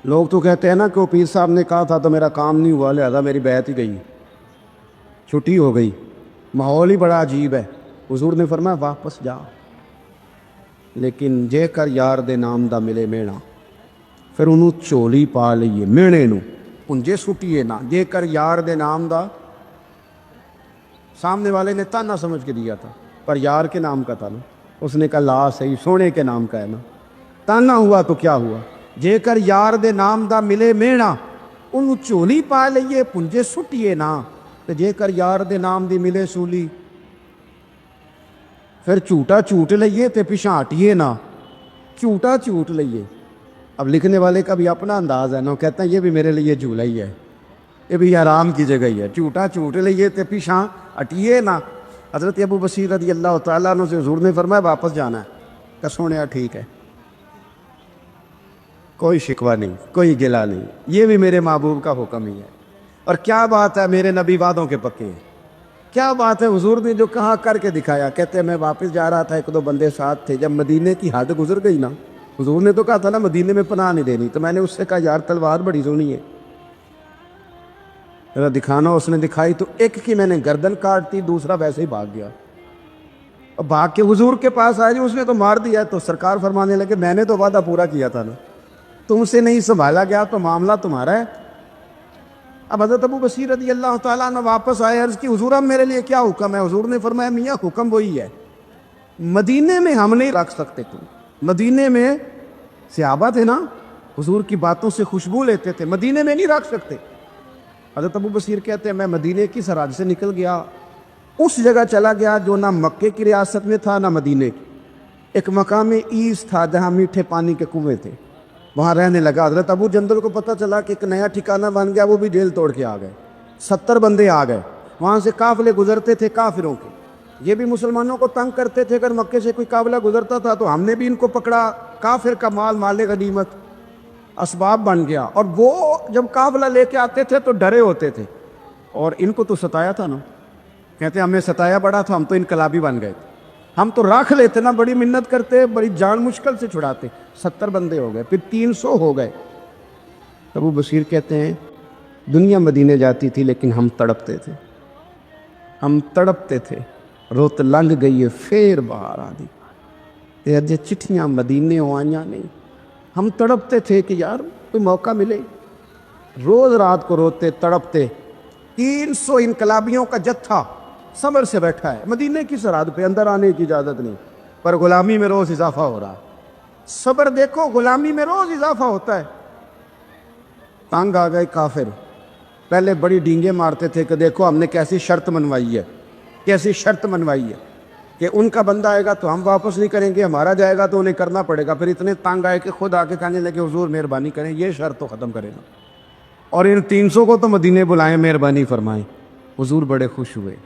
[SPEAKER 2] لوگ تو کہتے ہیں نا کہ وہ پیر صاحب نے کہا تھا تو میرا کام نہیں ہوا، لہذا میری بیعت ہی گئی، چھٹی ہو گئی، ماحول ہی بڑا عجیب ہے۔ حضور نے فرمایا واپس جا، لیکن جے کر یار دے نام دا ملے مینا، پھر انہوں چولی پا لئیے مینے نو پنجے سٹیے نہ، جے کر یار دے نام دا۔ سامنے والے نے تانا سمجھ کے دیا تھا، پر یار کے نام کا تھا نا، اس نے کہا لا صحیح، سونے کے نام کا ہے نا، تانا ہوا تو کیا ہوا، جے کر یار دے نام دا ملے مینا، انہوں چولی پا لئیے پنجے سٹیے نہ، تو جے کر یار دے نام دی ملے سولی، پھر جھوٹا جھوٹ لئیے تے پیچھے ہٹیے نہ، جھوٹا جھوٹ لئیے۔ اب لکھنے والے کا بھی اپنا انداز ہے نا، وہ کہتا ہے یہ بھی میرے لیے جھولا ہی ہے، یہ بھی آرام کی جگہ ہی ہے، جھوٹا جھوٹ لئیے تے پیچھے ہٹیے نہ۔ حضرت ابو بصیر رضی اللہ تعالیٰ عنہ سے حضور نے فرمایا واپس جانا ہے، کہ سونیا ٹھیک ہے، کوئی شکوہ نہیں، کوئی گلہ نہیں، یہ بھی میرے محبوب کا حکم ہی ہے۔ اور کیا بات ہے، میرے نبی وعدوں کے پکے ہیں، کیا بات ہے، حضور نے جو کہا کر کے دکھایا۔ کہتے ہیں میں واپس جا رہا تھا، ایک دو بندے ساتھ تھے، جب مدینے کی حد گزر گئی نا، حضور نے تو کہا تھا نا مدینے میں پناہ نہیں دینی، تو میں نے اس سے کہا یار تلوار بڑی سونی ہے، ذرا دکھانا۔ اس نے دکھائی تو ایک کی میں نے گردن کاٹ دی، دوسرا ویسے ہی بھاگ گیا، اور بھاگ کے حضور کے پاس آئے، اس نے تو مار دیا۔ تو سرکار فرمانے لگے میں نے تو وعدہ پورا کیا تھا نا، تم سے نہیں سنبھالا گیا تو معاملہ تمہارا ہے۔ اب حضرت ابو بصیر رضی اللہ تعالیٰ عنہ واپس آئے، عرض کی حضور اب میرے لیے کیا حکم ہے؟ حضور نے فرمایا میاں حکم وہی ہے، مدینے میں ہم نہیں رکھ سکتے تم، مدینے میں صحابہ تھے نا، حضور کی باتوں سے خوشبو لیتے تھے، مدینے میں نہیں رکھ سکتے۔ حضرت ابو بصیر کہتے ہیں میں مدینے کی سرحد سے نکل گیا، اس جگہ چلا گیا جو نہ مکے کی ریاست میں تھا نہ مدینے کی، ایک مقام ایس تھا جہاں میٹھے پانی کے کنویں تھے، وہاں رہنے لگا۔ حضرت ابو جندل کو پتہ چلا کہ ایک نیا ٹھکانہ بن گیا، وہ بھی جیل توڑ کے آ گئے، 70 بندے آ گئے، وہاں سے قافلے گزرتے تھے کافروں کے، یہ بھی مسلمانوں کو تنگ کرتے تھے، اگر مکے سے کوئی قافلہ گزرتا تھا تو ہم نے بھی ان کو پکڑا، کافر کا مال مال غنیمت اسباب بن گیا۔ اور وہ جب قافلہ لے کے آتے تھے تو ڈرے ہوتے تھے، اور ان کو تو ستایا تھا نا، کہتے ہمیں ستایا بڑا تھا، ہم تو انقلابی بن گئے تھے، ہم تو راکھ لیتے نا، بڑی منت کرتے، بڑی جان مشکل سے چھڑاتے، 70 بندے ہو گئے، پھر 300 ہو گئے۔ ابو بصیر کہتے ہیں دنیا مدینے جاتی تھی لیکن ہم تڑپتے تھے، ہم تڑپتے تھے، روت لنگ گئی ہے پھر باہر آ دی، تے اجے چٹھیاں مدینے ہو آئیاں نہیں، ہم تڑپتے تھے کہ یار کوئی موقع ملے، روز رات کو روتے تڑپتے۔ 300 انقلابیوں کا جتھا صبر سے بیٹھا ہے مدینے کی سرحد پہ، اندر آنے کی اجازت نہیں، پر غلامی میں روز اضافہ ہو رہا ہے۔ صبر دیکھو، غلامی میں روز اضافہ ہوتا ہے۔ تنگ آ گئے کافر، پہلے بڑی ڈینگیں مارتے تھے کہ دیکھو ہم نے کیسی شرط منوائی ہے، کیسی شرط منوائی ہے کہ ان کا بندہ آئے گا تو ہم واپس نہیں کریں گے، ہمارا جائے گا تو انہیں کرنا پڑے گا۔ پھر اتنے تنگ آئے کہ خود آ کے کہنے لگے حضور مہربانی کریں، یہ شرط تو ختم کرے گا، اور ان 300 کو تو مدینے بلائیں، مہربانی فرمائیں۔ حضور بڑے خوش ہوئے،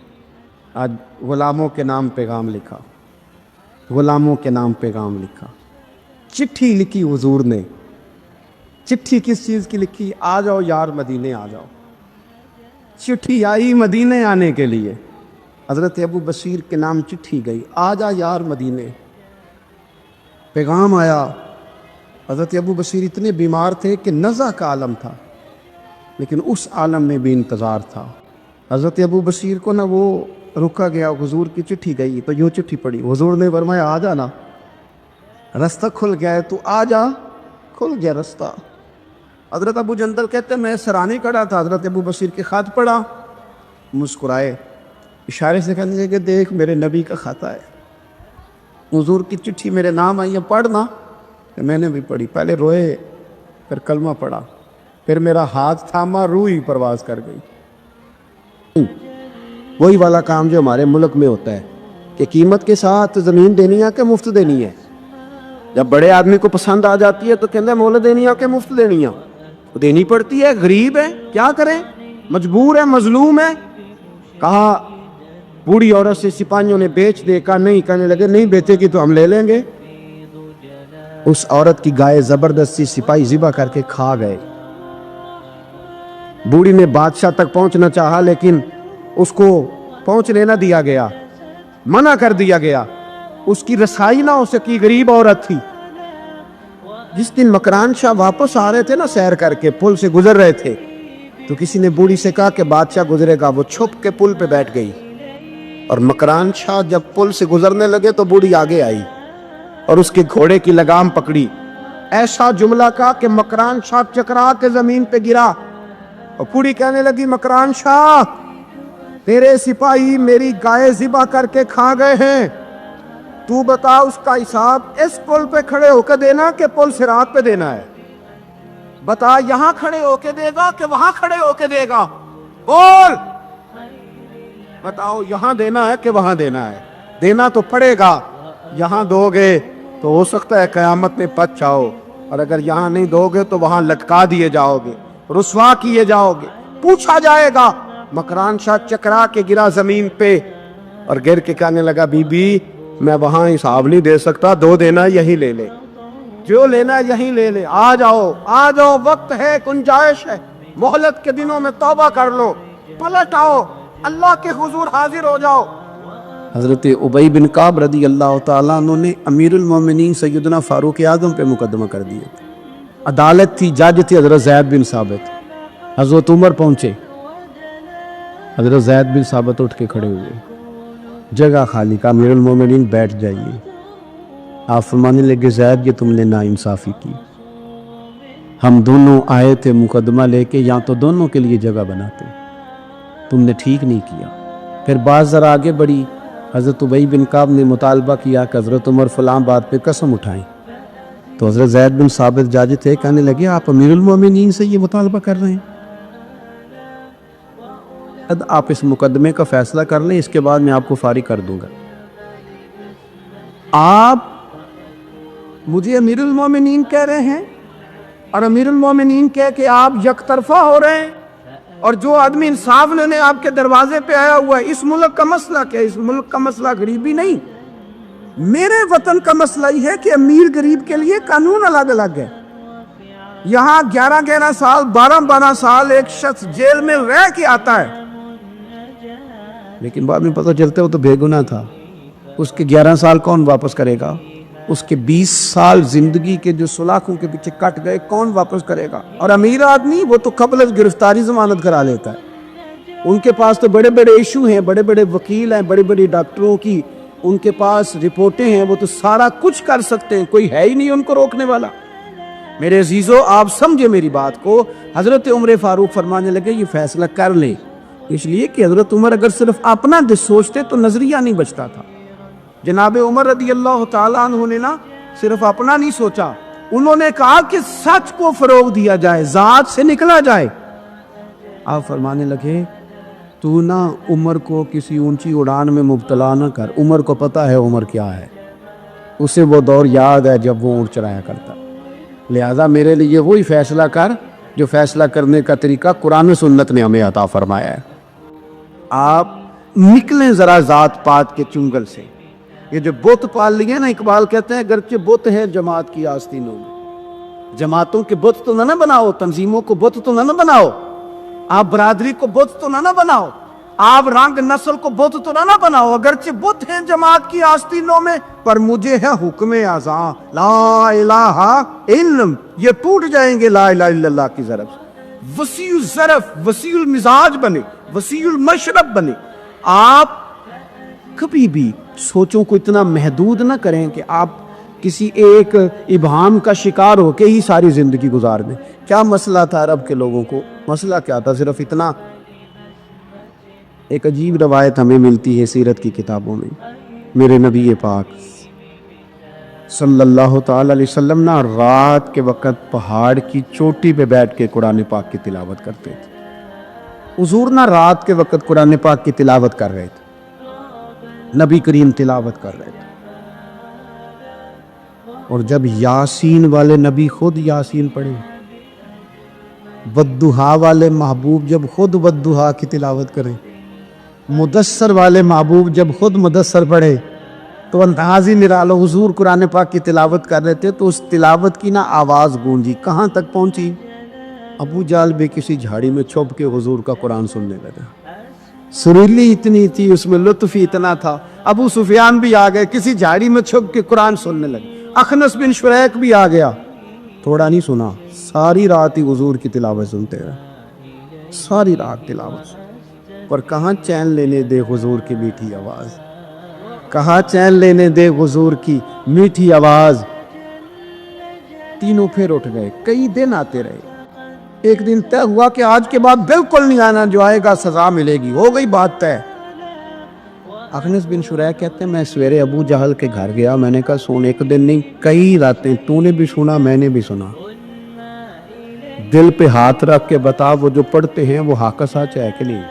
[SPEAKER 2] آج غلاموں کے نام پیغام لکھا، غلاموں کے نام پیغام لکھا، چٹھی لکھی حضور نے۔ چٹھی کس چیز کی لکھی؟ آ جاؤ یار مدینے آ جاؤ، چٹھی آئی مدینے آنے کے لیے، حضرت ابو بصیر کے نام چٹھی گئی، آ جا یار مدینے، پیغام آیا۔ حضرت ابو بصیر اتنے بیمار تھے کہ نزع کا عالم تھا، لیکن اس عالم میں بھی انتظار تھا۔ حضرت ابو بصیر کو نہ وہ رکا گیا، حضور کی چٹھی گئی تو یوں چٹھی پڑھی، حضور نے فرمایا آ جا نا، رستہ کھل گیا ہے تو آ جا، کھل گیا رستہ. حضرت ابو جندل کہتے ہیں میں سرانے کھڑا تھا, حضرت ابو بصیر کے خط پڑھا, مسکرائے, اشارے سے کہنے لگے کہ دیکھ میرے نبی کا خط ہے, حضور کی چٹھی میرے نام آئی ہے, پڑھنا. میں نے بھی پڑھی, پہلے روئے پھر کلمہ پڑھا, پھر میرا ہاتھ تھاما, روح ہی پرواز کر گئی.
[SPEAKER 1] وہی والا کام جو ہمارے ملک میں ہوتا ہے کہ قیمت کے ساتھ زمین دینی ہے کہ مفت دینی ہے. جب بڑے آدمی کو پسند آ جاتی ہے تو کہتے ہیں مول دینی ہے کہ مفت دینی ہے. دینی پڑتی ہے, غریب ہے, کیا کریں, مجبور ہے, مظلوم ہے. کہا بوڑھی عورت سے سپاہیوں نے بیچ دے, کہا نہیں, کہنے لگے نہیں بیچے گی تو ہم لے لیں گے. اس عورت کی گائے زبردستی سپاہی ذبح کر کے کھا گئے. بوڑھی نے بادشاہ تک پہنچنا چاہا لیکن اس کو پہنچنے نہ دیا گیا, منع کر دیا گیا. اس کی رسائی نہ ہو سکی, غریب عورت تھی. جس دن مکران شاہ واپس آ رہے تھے نا, سیر کر کے پل سے گزر رہے تھے, تو کسی نے بوڑھی سے کہا کہ بادشاہ گزرے گا. وہ چھپ کے پل پہ بیٹھ گئی, اور مکران شاہ جب پل سے گزرنے لگے تو بوڑھی آگے آئی اور اس کے گھوڑے کی لگام پکڑی. ایسا جملہ کہا کہ مکران شاہ چکرا کے زمین پہ گرا, اور بوڑھی کہنے لگی مکران شاہ تیرے سپاہی میری گائے ذبح کر کے کھا گئے ہیں, تو بتا اس کا حساب اس پل پہ کھڑے ہو کے دینا کہ پل صراط پہ دینا ہے. بتا یہاں کھڑے ہو کے دے گا کہ وہاں کھڑے ہو کے دے گا, بول بتاؤ, یہاں دینا ہے کہ وہاں دینا ہے. دینا تو پڑے گا, یہاں دو گے تو ہو سکتا ہے قیامت میں بچ جاؤ, اور اگر یہاں نہیں دو گے تو وہاں لٹکا دیے جاؤ گے, رسوا کیے جاؤ گے, پوچھا جائے گا. مکران شاہ چکرا کے گرا زمین پہ اور گر کے کہنے لگا بی بی میں وہاں حساب نہیں دے سکتا, دو دینا یہی لے لے, جو لینا یہی لے لے. آ جاؤ آ جاؤ, وقت ہے, گنجائش ہے, مہلت کے دنوں میں توبہ کر لو, پلٹ آؤ, اللہ کے حضور حاضر ہو جاؤ. حضرت ابی بن کعب رضی اللہ تعالیٰ عنہ نے امیر المومنین سیدنا فاروق اعظم پہ مقدمہ کر دیا. عدالت تھی, جج تھی حضرت زید بن ثابت. حضرت عمر پہنچے, حضرت زید بن ثابت اٹھ کے کھڑے ہوئے, جگہ خالی, کا امیر المومنین بیٹھ جائیے. آپ فرمانے لگے زید یہ تم نے ناانصافی کی, ہم دونوں آئے تھے مقدمہ لے کے, یا تو دونوں کے لیے جگہ بناتے, تم نے ٹھیک نہیں کیا. پھر بعض ذرا آگے بڑھی, حضرت ابی بن کعب نے مطالبہ کیا کہ حضرت عمر فلاں بات پہ قسم اٹھائیں, تو حضرت زید بن ثابت جاج تھے, کہنے لگے آپ امیر المومنین سے یہ مطالبہ کر رہے ہیں, آپ اس مقدمے کا فیصلہ کر لیں, اس کے بعد میں آپ کو فارغ کر دوں گا. آپ مجھے امیر المومنین کہہ رہے ہیں, اور امیر المومنین کہہ کہ آپ یک طرفہ ہو رہے ہیں, اور جو آدمی انصاف لینے آپ کے دروازے پہ آیا ہوا ہے, اس ملک کا مسئلہ کیا ہے؟ اس ملک کا مسئلہ غریبی نہیں, میرے وطن کا مسئلہ یہ ہے کہ امیر غریب کے لیے قانون الگ الگ ہے. یہاں 11 سال 12 سال ایک شخص جیل میں رہ کے آتا ہے, لیکن بعد میں پتہ چلتا ہے وہ تو بے گناہ تھا. اس کے 11 سال کون واپس کرے گا؟ اس کے 20 سال زندگی کے جو سلاخوں کے پیچھے کٹ گئے کون واپس کرے گا؟ اور امیر آدمی وہ تو قبل از گرفتاری ضمانت کرا لیتا ہے. ان کے پاس تو بڑے بڑے ایشو ہیں, بڑے بڑے وکیل ہیں, بڑے بڑے ڈاکٹروں کی ان کے پاس رپورٹیں ہیں, وہ تو سارا کچھ کر سکتے ہیں, کوئی ہے ہی نہیں ان کو روکنے والا. میرے عزیزو آپ سمجھے میری بات کو. حضرت عمر فاروق فرمانے لگے یہ فیصلہ کر لیں, اس لیے کہ حضرت عمر اگر صرف اپنا سوچتے تو نظریہ نہیں بچتا تھا. جناب عمر رضی اللہ تعالیٰ عنہ نے نا صرف اپنا نہیں سوچا, انہوں نے کہا کہ سچ کو فروغ دیا جائے, ذات سے نکلا جائے. آپ فرمانے لگے تو نا عمر کو کسی اونچی اڑان میں مبتلا نہ کر, عمر کو پتا ہے عمر کیا ہے, اسے وہ دور یاد ہے جب وہ اونٹ چرایا کرتا, لہذا میرے لیے وہی فیصلہ کر جو فیصلہ کرنے کا طریقہ قرآن و سنت نے ہمیں عطا فرمایا ہے. آپ نکلیں ذرا ذات پات کے چنگل سے. یہ جو بت پال لیے نا, اقبال کہتے ہیں گرچہ بت ہے جماعت کی آستینوں میں, جماعتوں کے بت تو نہ بناؤ, تنظیموں کو بت تو نہ بناؤ, آپ برادری کو بت تو نہ بناؤ, آپ رنگ نسل کو بت تو نہ بناؤ. اگرچہ بت ہیں جماعت کی آستینوں میں, پر مجھے ہے حکم اعزاں لا الہ علم, یہ ٹوٹ جائیں گے لا الہ الا اللہ کی ضرب سے. وسیع الظرف, وسیع المزاج بنے, وسیع المشرب بنے. آپ کبھی بھی سوچوں کو اتنا محدود نہ کریں کہ آپ
[SPEAKER 2] کسی ایک ابہام کا شکار ہو کے ہی ساری زندگی گزار دیں. کیا مسئلہ تھا عرب کے لوگوں کو؟ مسئلہ کیا تھا؟ صرف اتنا. ایک عجیب روایت ہمیں ملتی ہے سیرت کی کتابوں میں. میرے نبی پاک صلی اللہ تعالی علیہ وسلم نا رات کے وقت پہاڑ کی چوٹی پہ بیٹھ کے قرآن پاک کی تلاوت کرتے تھے. حضور نا رات کے وقت قرآن پاک کی تلاوت کر رہے تھے. نبی کریم تلاوت کر رہے تھے. اور جب یاسین والے نبی خود یاسین پڑھے، والضحیٰ والے محبوب جب خود والضحیٰ کی تلاوت کریں، مدثر والے محبوب جب خود مدثر پڑھے، تو انداز ہی نرالو. حضور قرآن پاک کی تلاوت کر رہے تھے تو اس تلاوت کی نا آواز گونجی. کہاں تک پہنچی؟ ابو جہل بھی کسی جھاڑی میں چھپ کے حضور کا قرآن سننے لگا. سریلی اتنی تھی، اس میں لطف اتنا تھا. ابو سفیان بھی آ گئے، کسی جھاڑی میں چھپ کے قرآن سننے لگے. اخنس بن شریک بھی آ گیا. تھوڑا نہیں سنا، ساری رات ہی حضور کی تلاوت سنتے رہے. ساری رات تلاوت سنتے. اور کہاں چین لینے دے حضور کی میٹھی آواز، کہاں چین لینے دے حضور کی میٹھی آواز. تینوں پھر اٹھ گئے. کئی دن آتے رہے. ایک دن طے ہوا کہ آج کے بعد بالکل نہیں آنا، جو آئے گا سزا ملے گی. ہو گئی بات طے. اخنس بن شریک کہتے ہیں میں سویرے ابو جہل کے گھر گیا. میں نے کہا سن، ایک دن نہیں کئی راتیں تو نے بھی سنا، میں نے بھی سنا. دل پہ ہاتھ رکھ کے بتا، وہ جو پڑھتے ہیں وہ حق سچ ہے کہ نہیں؟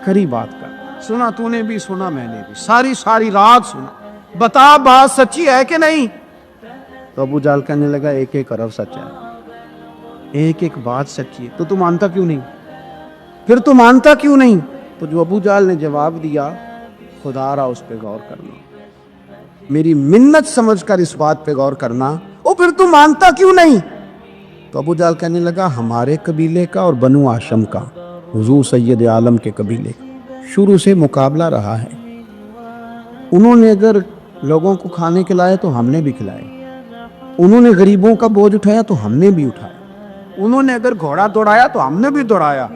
[SPEAKER 2] کھری بات کر. سنا تو نے بھی، سنا میں نے بھی، ساری رات سنا. بتا بات سچی ہے کہ نہیں؟ تو ابو جہل کہنے لگا ایک ایک حرف سچ ہے، ایک ایک بات سچی ہے. تو مانتا کیوں نہیں؟ پھر تو مانتا کیوں نہیں؟ تو جو ابو جہل نے جواب دیا، خدا را اس پہ غور کرنا، میری منت سمجھ کر اس بات پہ غور کرنا. او پھر تو مانتا کیوں نہیں؟ تو ابو جہل کہنے لگا ہمارے قبیلے کا اور بنو ہاشم کا، حضور سید عالم کے قبیلے کا شروع سے مقابلہ رہا ہے. انہوں نے اگر لوگوں کو کھانے کھلائے تو ہم نے بھی کھلائے. انہوں نے غریبوں کا بوجھ اٹھایا تو ہم نے بھی اٹھایا. انہوں نے اگر گھوڑا دوڑایا تو ہم نے بھی دوڑایا.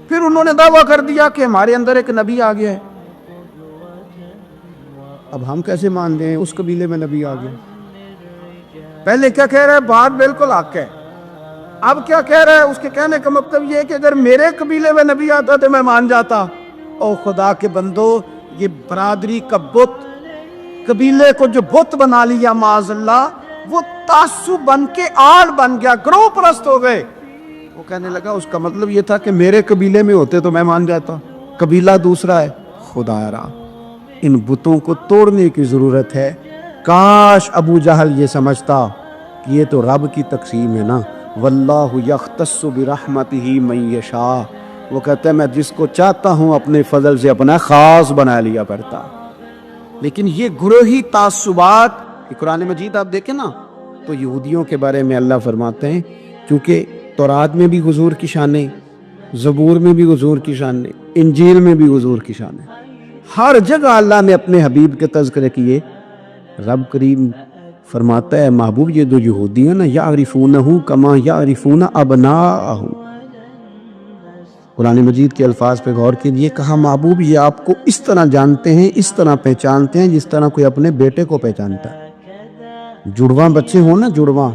[SPEAKER 2] پھر انہوں نے دعویٰ کر دیا کہ ہمارے اندر ایک نبی آ گیا ہے. اب ہم کیسے مان دیں اس قبیلے میں نبی آ گیا؟ پہلے کیا کہہ رہا ہے؟ بات بالکل حق ہے. اب کیا کہہ رہا ہے؟ اس کے کہنے کا مطلب یہ ہے کہ اگر میرے قبیلے میں نبی آتا تو میں مان جاتا. او خدا کے بندو، یہ برادری کا بت، قبیلے کو جو بت بنا لیا معاذ اللہ، وہ تعصب بن کے آڑ بن گیا، گروہ پرست ہو گئے. وہ کہنے لگا اس کا مطلب یہ تھا کہ میرے قبیلے میں ہوتے تو میں مان جاتا، قبیلہ دوسرا ہے. خدا را، ان بتوں کو توڑنے کی ضرورت ہے. کاش ابو جہل یہ سمجھتا کہ یہ تو رب کی تقسیم ہے نا، واللہ یختص برحمتہ من یشاء. وہ کہتا ہے میں جس کو چاہتا ہوں اپنے فضل سے اپنا خاص بنا لیا کرتا. لیکن یہ گروہی تعصبات، قرآن مجید آپ دیکھیں نا تو یہودیوں کے بارے میں اللہ فرماتے ہیں، کیونکہ تورات میں بھی حضور کی شانیں، زبور میں بھی حضور کی شانیں، انجیل میں بھی حضور کی شانیں، ہر جگہ اللہ نے اپنے حبیب کے تذکرے کیے. رب کریم فرماتا ہے محبوب یہ جو یہودی ہیں نا، یعرفونہ کما یعرفون ابناءہم. قرآن مجید کے الفاظ پہ غور کیجئے. کہا محبوب یہ آپ کو اس طرح جانتے ہیں، اس طرح پہچانتے ہیں جس طرح کوئی اپنے بیٹے کو پہچانتا ہے. جڑواں بچے ہوں نا، جڑواں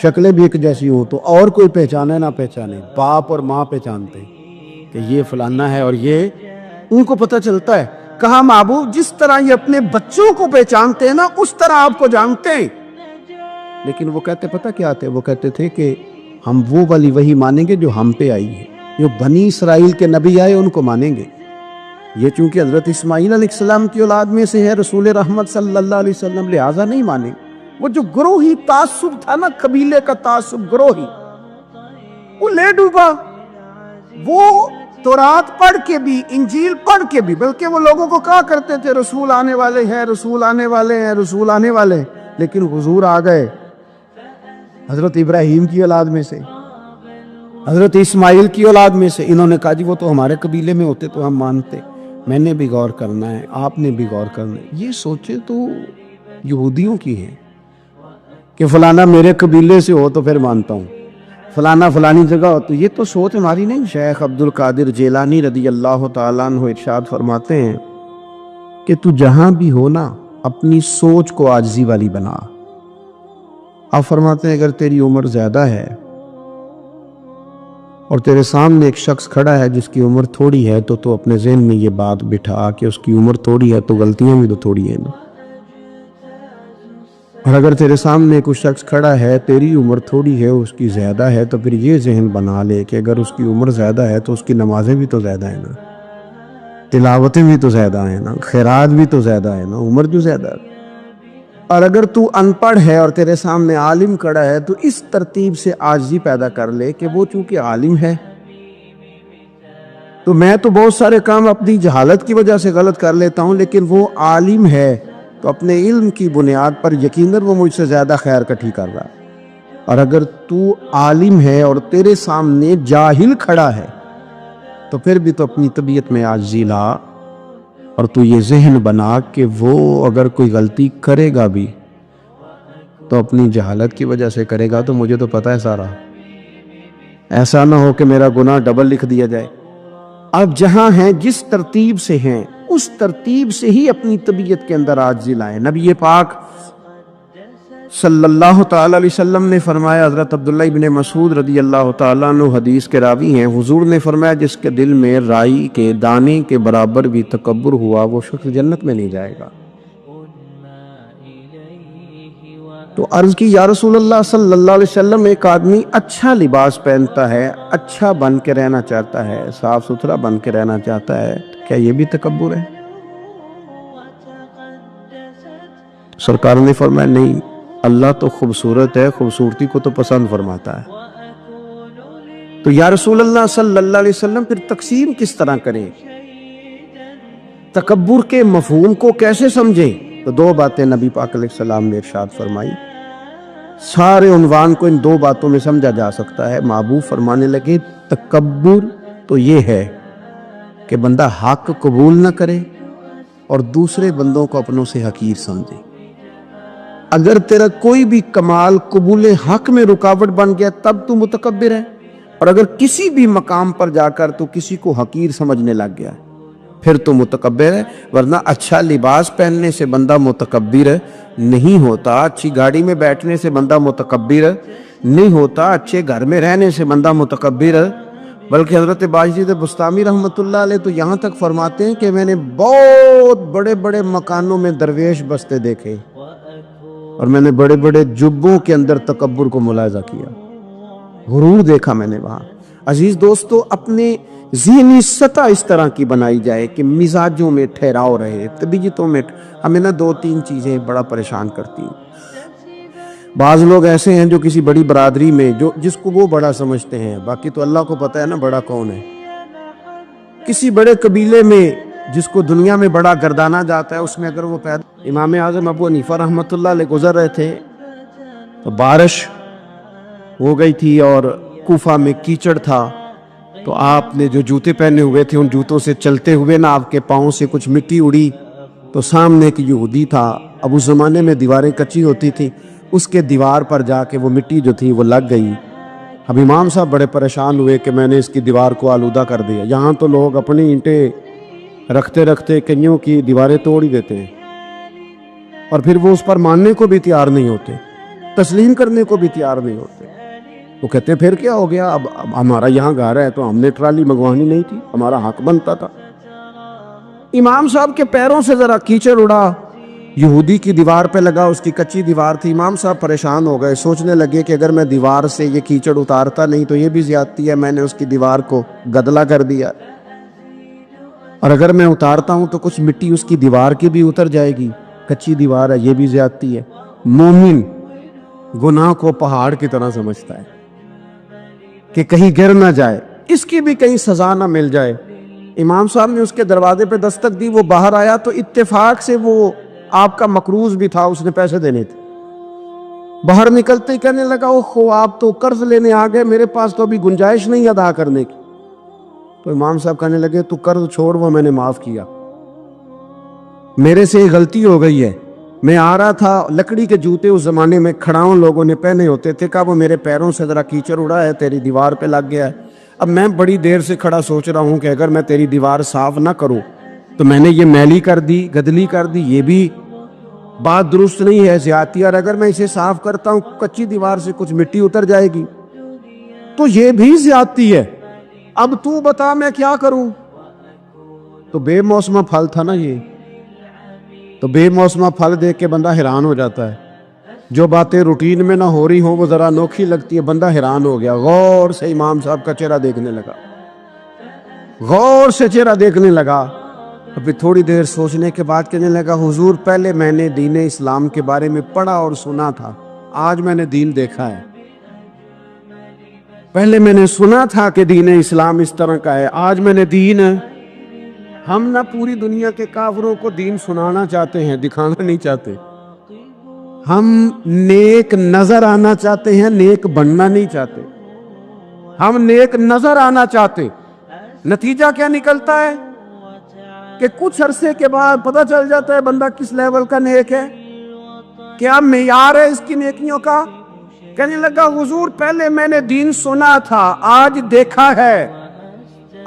[SPEAKER 2] شکلیں بھی ایک جیسی ہوں تو اور کوئی پہچانے نہ پہچانے، باپ اور ماں پہچانتے ہیں کہ یہ فلانا ہے، اور یہ ان کو پتہ چلتا ہے. کہا محبوب جس طرح یہ اپنے بچوں کو پہچانتے ہیں نا، اس طرح آپ کو جانتے ہیں. لیکن وہ کہتے پتہ کیا تھے؟ وہ کہتے تھے کہ ہم وہ والی وحی مانیں گے جو ہم پہ آئی ہے، جو بنی اسرائیل کے نبی آئے ان کو مانیں گے. یہ چونکہ حضرت اسماعیل علیہ السلام کی اولاد میں سے ہے رسول رحمت صلی اللہ علیہ وسلم، لہٰذا نہیں مانیں. وہ جو گروہی تعصب تھا نا، قبیلے کا تعصب گروہی، وہ لے ڈوبا. وہ تورات پڑھ کے بھی، انجیل پڑھ کے بھی، بلکہ وہ لوگوں کو کہا کرتے تھے رسول آنے والے ہیں، رسول آنے والے ہیں، رسول آنے والے ہیں. لیکن حضور آ گئے حضرت ابراہیم کی اولاد میں سے، حضرت اسماعیل کی اولاد میں سے. انہوں نے کہا جی وہ تو ہمارے قبیلے میں ہوتے تو ہم مانتے. میں نے بھی غور کرنا ہے، آپ نے بھی غور کرنا ہے. یہ سوچے تو یہودیوں کی ہے کہ فلانا میرے قبیلے سے ہو تو پھر مانتا ہوں، فلانا فلانی جگہ ہو تو. یہ تو سوچ ہماری نہیں. شیخ عبد القادر جیلانی رضی اللہ تعالیٰ عنہ ارشاد فرماتے ہیں کہ تو جہاں بھی ہو نا،
[SPEAKER 1] اپنی سوچ کو عاجزی والی بنا۔ آپ فرماتے ہیں اگر تیری عمر زیادہ ہے اور تیرے سامنے ایک شخص کھڑا ہے جس کی عمر تھوڑی ہے تو اپنے ذہن میں یہ بات بٹھا کہ اس کی عمر تھوڑی ہے تو غلطیاں بھی تو تھوڑی ہیں نا۔ اور اگر تیرے سامنے کوئی شخص کھڑا ہے تیری عمر تھوڑی ہے اس کی زیادہ ہے تو پھر یہ ذہن بنا لے کہ اگر اس کی عمر زیادہ ہے تو اس کی نمازیں بھی تو زیادہ ہیں نا، تلاوتیں بھی تو زیادہ ہیں نا، خیرات بھی تو زیادہ ہے نا، عمر جو زیادہ ہے۔ اور اگر تو ان پڑھ ہے اور تیرے سامنے عالم کھڑا ہے تو اس ترتیب سے عاجزی پیدا کر لے کہ وہ چونکہ عالم ہے تو میں تو بہت سارے کام اپنی جہالت کی وجہ سے غلط کر لیتا ہوں، لیکن وہ عالم ہے تو اپنے علم کی بنیاد پر یقیناً وہ مجھ سے زیادہ خیر کٹھی کر رہا ہے۔ اور اگر تو عالم ہے اور تیرے سامنے جاہل کھڑا ہے تو پھر بھی تو اپنی طبیعت میں عاجزی لا اور تو یہ ذہن بنا کہ وہ اگر کوئی غلطی کرے گا بھی تو اپنی جہالت کی وجہ سے کرے گا، تو مجھے تو پتہ ہے سارا، ایسا نہ ہو کہ میرا گناہ ڈبل لکھ دیا جائے۔ اب جہاں ہیں جس ترتیب سے ہیں اس ترتیب سے ہی اپنی طبیعت کے اندر عاجزی لائیں۔ نبی پاک صلی اللہ تعالی علیہ وسلم نے فرمایا، حضرت عبداللہ ابن مسعود رضی اللہ تعالیٰ عنہ حدیث کے راوی ہیں، حضور نے فرمایا جس کے دل میں رائی کے دانے کے برابر بھی تکبر ہوا وہ شخص جنت میں نہیں جائے گا۔ تو عرض کی یا رسول اللہ صلی اللہ علیہ وسلم، ایک آدمی اچھا لباس پہنتا ہے، اچھا بن کے رہنا چاہتا ہے، صاف ستھرا بن کے رہنا چاہتا ہے، کیا یہ بھی تکبر ہے؟ سرکار نے فرمایا نہیں، اللہ تو خوبصورت ہے، خوبصورتی کو تو پسند فرماتا ہے۔ تو یا رسول اللہ صلی اللہ علیہ وسلم پھر تقسیم کس طرح کریں، تکبر کے مفہوم کو کیسے سمجھیں؟ تو دو باتیں نبی پاک علیہ السلام نے ارشاد فرمائی، سارے عنوان کو ان دو باتوں میں سمجھا جا سکتا ہے۔ محبوب فرمانے لگے تکبر تو یہ ہے کہ بندہ حق قبول نہ کرے اور دوسرے بندوں کو اپنوں سے حقیر سمجھے۔ اگر تیرا کوئی بھی کمال قبول حق میں رکاوٹ بن گیا تب تو متکبر ہے، اور اگر کسی بھی مقام پر جا کر تو کسی کو حقیر سمجھنے لگ گیا پھر تو متکبر ہے۔ ورنہ اچھا لباس پہننے سے بندہ متکبر نہیں ہوتا، اچھی گاڑی میں بیٹھنے سے بندہ متکبر نہیں ہوتا، اچھے گھر میں رہنے سے بندہ متکبر، بلکہ حضرت باجید بستامی رحمۃ اللہ علیہ تو یہاں تک فرماتے ہیں کہ میں نے بہت بڑے بڑے مکانوں میں درویش بستے دیکھے اور میں نے بڑے بڑے جبوں کے اندر تکبر کو ملاحظہ کیا، غرور دیکھا میں نے وہاں۔ عزیز دوستو، اپنے ذہنی سطح اس طرح کی بنائی جائے کہ مزاجوں میں ٹھہراؤ رہے، طبیعتوں میں۔ ہمیں نا دو تین چیزیں بڑا پریشان کرتی ہیں۔ بعض لوگ ایسے ہیں جو کسی بڑی برادری میں جس کو وہ بڑا سمجھتے ہیں، باقی تو اللہ کو پتہ ہے نا بڑا کون ہے۔ کسی بڑے قبیلے میں جس کو دنیا میں بڑا گردانا جاتا ہے، اس میں اگر وہ پیدا، امام اعظم ابو حنیفہ رحمۃ اللہ علیہ گزر رہے تھے تو بارش ہو گئی تھی اور کوفہ میں کیچڑ تھا، تو آپ نے جو جوتے پہنے ہوئے تھے ان جوتوں سے چلتے ہوئے نا آپ کے پاؤں سے کچھ مٹی اڑی، تو سامنے ایک یہودی تھا، اب اس زمانے میں دیواریں کچی ہوتی تھی، اس کے دیوار پر جا کے وہ مٹی جو تھی وہ لگ گئی۔ اب امام صاحب بڑے پریشان ہوئے کہ میں نے اس کی دیوار کو آلودہ کر دیا۔ یہاں تو لوگ اپنی اینٹیں رکھتے رکھتے کئیوں کی دیواریں توڑ ہی دیتے ہیں، اور پھر وہ اس پر ماننے کو بھی تیار نہیں ہوتے، تسلیم کرنے کو بھی تیار نہیں ہوتے۔ وہ کہتے ہیں پھر کیا ہو گیا، اب ہمارا یہاں گھر ہے تو ہم نے ٹرالی منگوانی نہیں تھی، ہمارا حق بنتا تھا۔ امام صاحب کے پیروں سے ذرا کیچڑ اڑا، یہودی کی دیوار پہ لگا، اس کی کچی دیوار تھی۔ امام صاحب پریشان ہو گئے، سوچنے لگے کہ اگر میں دیوار سے یہ کیچڑ اتارتا نہیں تو یہ بھی زیادتی ہے، میں نے اس کی دیوار کو گدلا کر دیا، اور اگر میں اتارتا ہوں تو کچھ مٹی اس کی دیوار کی بھی اتر جائے گی، کچی دیوار ہے، یہ بھی زیادتی ہے۔ مومن گناہ کو پہاڑ کی طرح سمجھتا ہے کہ کہیں گر نہ جائے، اس کی بھی کہیں سزا نہ مل جائے۔ امام صاحب نے اس کے دروازے پہ دستک دی، وہ باہر آیا تو اتفاق سے وہ آپ کا مقروض بھی تھا، اس نے پیسے دینے تھے۔ باہر نکلتے ہی کہنے لگا اوہ آپ تو قرض لینے آ گئے، میرے پاس تو ابھی گنجائش نہیں ادا کرنے کی۔ تو امام صاحب کہنے لگے تو قرض چھوڑ، وہ میں نے معاف کیا، میرے سے غلطی ہو گئی ہے، میں آ رہا تھا، لکڑی کے جوتے اس زمانے میں کھڑاؤں لوگوں نے پہنے ہوتے تھے، کہا وہ میرے پیروں سے ذرا کیچڑ اڑا ہے، تیری دیوار پہ لگ گیا ہے۔ اب میں بڑی دیر سے کھڑا سوچ رہا ہوں کہ اگر میں تیری دیوار صاف نہ کروں تو میں نے یہ میلی کر دی، گدلی کر دی، یہ بھی
[SPEAKER 2] بات درست نہیں ہے، زیادتی، اور اگر میں اسے صاف کرتا ہوں کچی دیوار سے کچھ مٹی اتر جائے گی تو یہ بھی زیادتی ہے، اب تو بتا میں کیا کروں؟ تو بے موسمہ پھل تھا نا یہ، تو بے موسمہ پھل دیکھ کے بندہ حیران ہو جاتا ہے، جو باتیں روٹین میں نہ ہو رہی ہوں وہ ذرا انوکھی لگتی ہے، بندہ حیران ہو گیا، غور سے امام صاحب کا چہرہ دیکھنے لگا، غور سے چہرہ دیکھنے لگا، اور پھر تھوڑی دیر سوچنے کے بعد کہنے لگا حضور پہلے میں نے دین اسلام کے بارے میں پڑھا اور سنا تھا، آج میں نے دین دیکھا ہے، پہلے میں نے سنا تھا کہ دین اسلام اس طرح کا ہے، آج میں نے دین، ہم نہ پوری دنیا کے کافروں کو دین سنانا چاہتے ہیں، دکھانا نہیں چاہتے، ہم نیک نظر آنا چاہتے ہیں، نیک بننا نہیں چاہتے، ہم نیک نظر آنا چاہتے، نتیجہ کیا نکلتا ہے کہ کچھ عرصے کے بعد پتہ چل جاتا ہے بندہ کس لیول کا نیک ہے، کیا معیار ہے اس کی نیکیوں کا؟ کہنے لگا حضور پہلے میں نے دین سنا تھا، آج دیکھا ہے،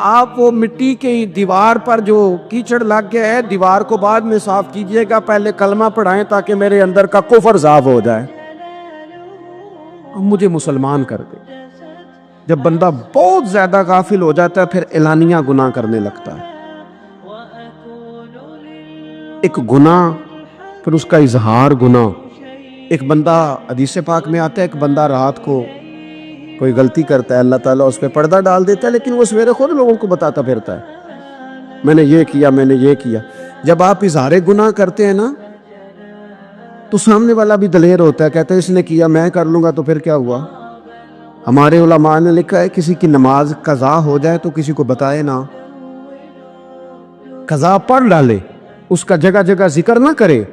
[SPEAKER 2] آپ وہ مٹی کی دیوار پر جو کیچڑ لگ گیا ہے دیوار کو بعد میں صاف کیجئے گا، پہلے کلمہ پڑھائیں تاکہ میرے اندر کا کفر صاف ہو جائے، مجھے مسلمان کر دے۔ جب بندہ بہت زیادہ غافل ہو جاتا ہے پھر اعلانیہ گناہ کرنے لگتا ہے، ایک گناہ پھر اس کا اظہار گناہ، ایک بندہ حدیث پاک میں آتا ہے ایک بندہ رات کو کوئی غلطی کرتا ہے، اللہ تعالیٰ اس پہ پردہ ڈال دیتا ہے، لیکن وہ سویرے خود لوگوں کو بتاتا پھرتا ہے میں نے یہ کیا، میں نے یہ کیا۔ جب آپ اظہار گناہ کرتے ہیں نا تو سامنے والا بھی دلیر ہوتا ہے، کہتا ہے اس نے کیا میں کر لوں گا، تو پھر کیا ہوا؟ ہمارے علماء نے لکھا ہے کسی کی نماز قضا ہو جائے تو کسی کو بتائے نہ، قضا پڑھ ڈالے، اس کا جگہ جگہ ذکر نہ کرے،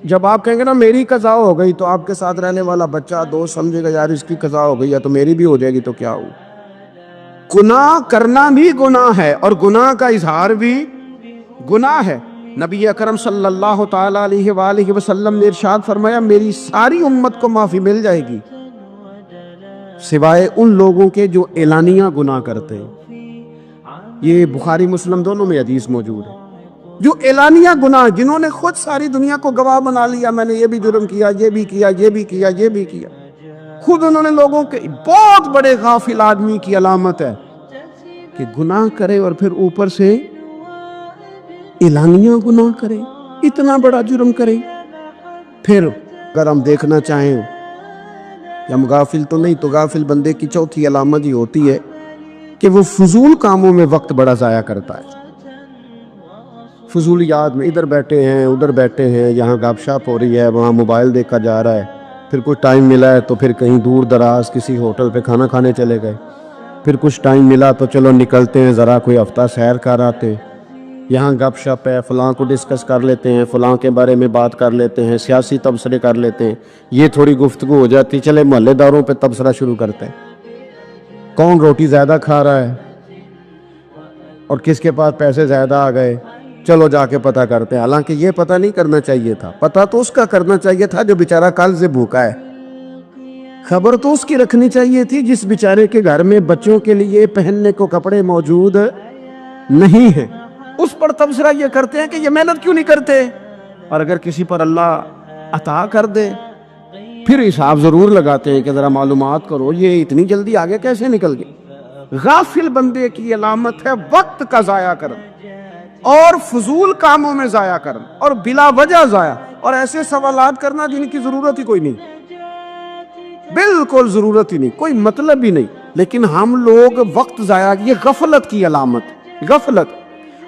[SPEAKER 2] جب آپ کہیں گے نا میری قضا ہو گئی تو آپ کے ساتھ رہنے والا بچہ دوست سمجھے گا یار اس کی قضا ہو گئی ہے تو میری بھی ہو جائے گی تو کیا ہو۔ گناہ کرنا بھی گناہ ہے اور گناہ کا اظہار بھی گناہ ہے۔ نبی اکرم صلی اللہ تعالی علیہ وآلہ وسلم نے ارشاد فرمایا میری ساری امت کو معافی مل جائے گی سوائے ان لوگوں کے جو اعلانیہ گناہ کرتے ہیں، یہ بخاری مسلم دونوں میں حدیث موجود ہے، جو اعلانیہ گناہ، جنہوں نے خود ساری دنیا کو گواہ بنا لیا میں نے یہ بھی جرم کیا، یہ بھی کیا، یہ بھی کیا، یہ بھی کیا، خود انہوں نے لوگوں کے، بہت بڑے غافل آدمی کی علامت ہے کہ گناہ کرے اور پھر اوپر سے اعلانیہ گناہ کرے، اتنا بڑا جرم کرے۔ پھر اگر ہم دیکھنا چاہیں کہ ہم غافل تو نہیں، تو غافل بندے کی چوتھی علامت یہ ہوتی ہے کہ وہ فضول کاموں میں وقت بڑا ضائع کرتا ہے، فضولیات میں، ادھر بیٹھے ہیں ادھر بیٹھے ہیں، یہاں گپ شپ ہو رہی ہے، وہاں موبائل دیکھا جا رہا ہے، پھر کچھ ٹائم ملا ہے تو پھر کہیں دور دراز کسی ہوٹل پہ کھانا کھانے چلے گئے، پھر کچھ ٹائم ملا تو چلو نکلتے ہیں ذرا کوئی ہفتہ سیر کر آتے، یہاں گپ شپ ہے، فلاں کو ڈسکس کر لیتے ہیں، فلاں کے بارے میں بات کر لیتے ہیں، سیاسی تبصرے کر لیتے ہیں، یہ تھوڑی گفتگو ہو جاتی، چلے محلے داروں پہ تبصرہ شروع کرتے ہیں، کون روٹی زیادہ کھا رہا ہے اور کس کے پاس پیسے زیادہ آ گئے، چلو جا کے پتہ کرتے ہیں، حالانکہ یہ پتہ نہیں کرنا چاہیے تھا، پتہ تو اس کا کرنا چاہیے تھا جو بیچارہ کل سے بھوکا ہے، خبر تو اس کی رکھنی چاہیے تھی جس بیچارے کے گھر میں بچوں کے لیے پہننے کو کپڑے موجود نہیں ہیں، اس پر تبصرہ یہ کرتے ہیں کہ یہ محنت کیوں نہیں کرتے، اور اگر کسی پر اللہ عطا کر دے پھر حساب ضرور لگاتے ہیں کہ ذرا معلومات کرو یہ اتنی جلدی آگے کیسے نکل گئی۔ غافل بندے کی علامت ہے وقت کا ضائع کرنا اور فضول کاموں میں ضائع کرنا اور بلا وجہ ضائع، اور ایسے سوالات کرنا جن کی ضرورت ہی کوئی نہیں، بالکل ضرورت ہی نہیں، کوئی مطلب ہی نہیں، لیکن ہم لوگ وقت ضائع، یہ غفلت کی علامت، غفلت۔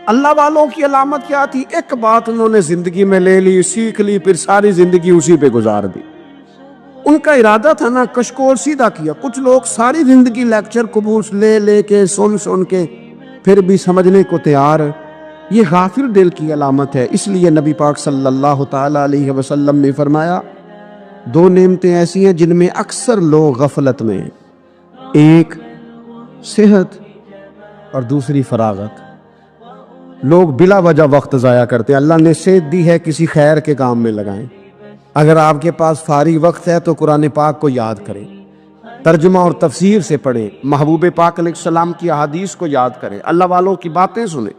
[SPEAKER 2] اللہ والوں کی علامت کیا تھی؟ ایک بات انہوں نے زندگی میں لے لی، سیکھ لی، پھر ساری زندگی اسی پہ گزار دی، ان کا ارادہ تھا نا کشکول سیدھا کیا۔ کچھ لوگ ساری زندگی لیکچر قبول لے کے سن کے پھر بھی سمجھنے کو تیار، یہ غافل دل کی علامت ہے۔ اس لیے نبی پاک صلی اللہ تعالی علیہ وسلم نے فرمایا دو نعمتیں ایسی ہیں جن میں اکثر لوگ غفلت میں ہیں، ایک صحت اور دوسری فراغت۔ لوگ بلا وجہ وقت ضائع کرتے ہیں، اللہ نے صحت دی ہے کسی خیر کے کام میں لگائیں، اگر آپ کے پاس فارغ وقت ہے تو قرآن پاک کو یاد کریں، ترجمہ اور تفسیر سے پڑھیں، محبوب پاک علیہ السلام کی احادیث کو یاد کریں، اللہ والوں کی باتیں سنیں،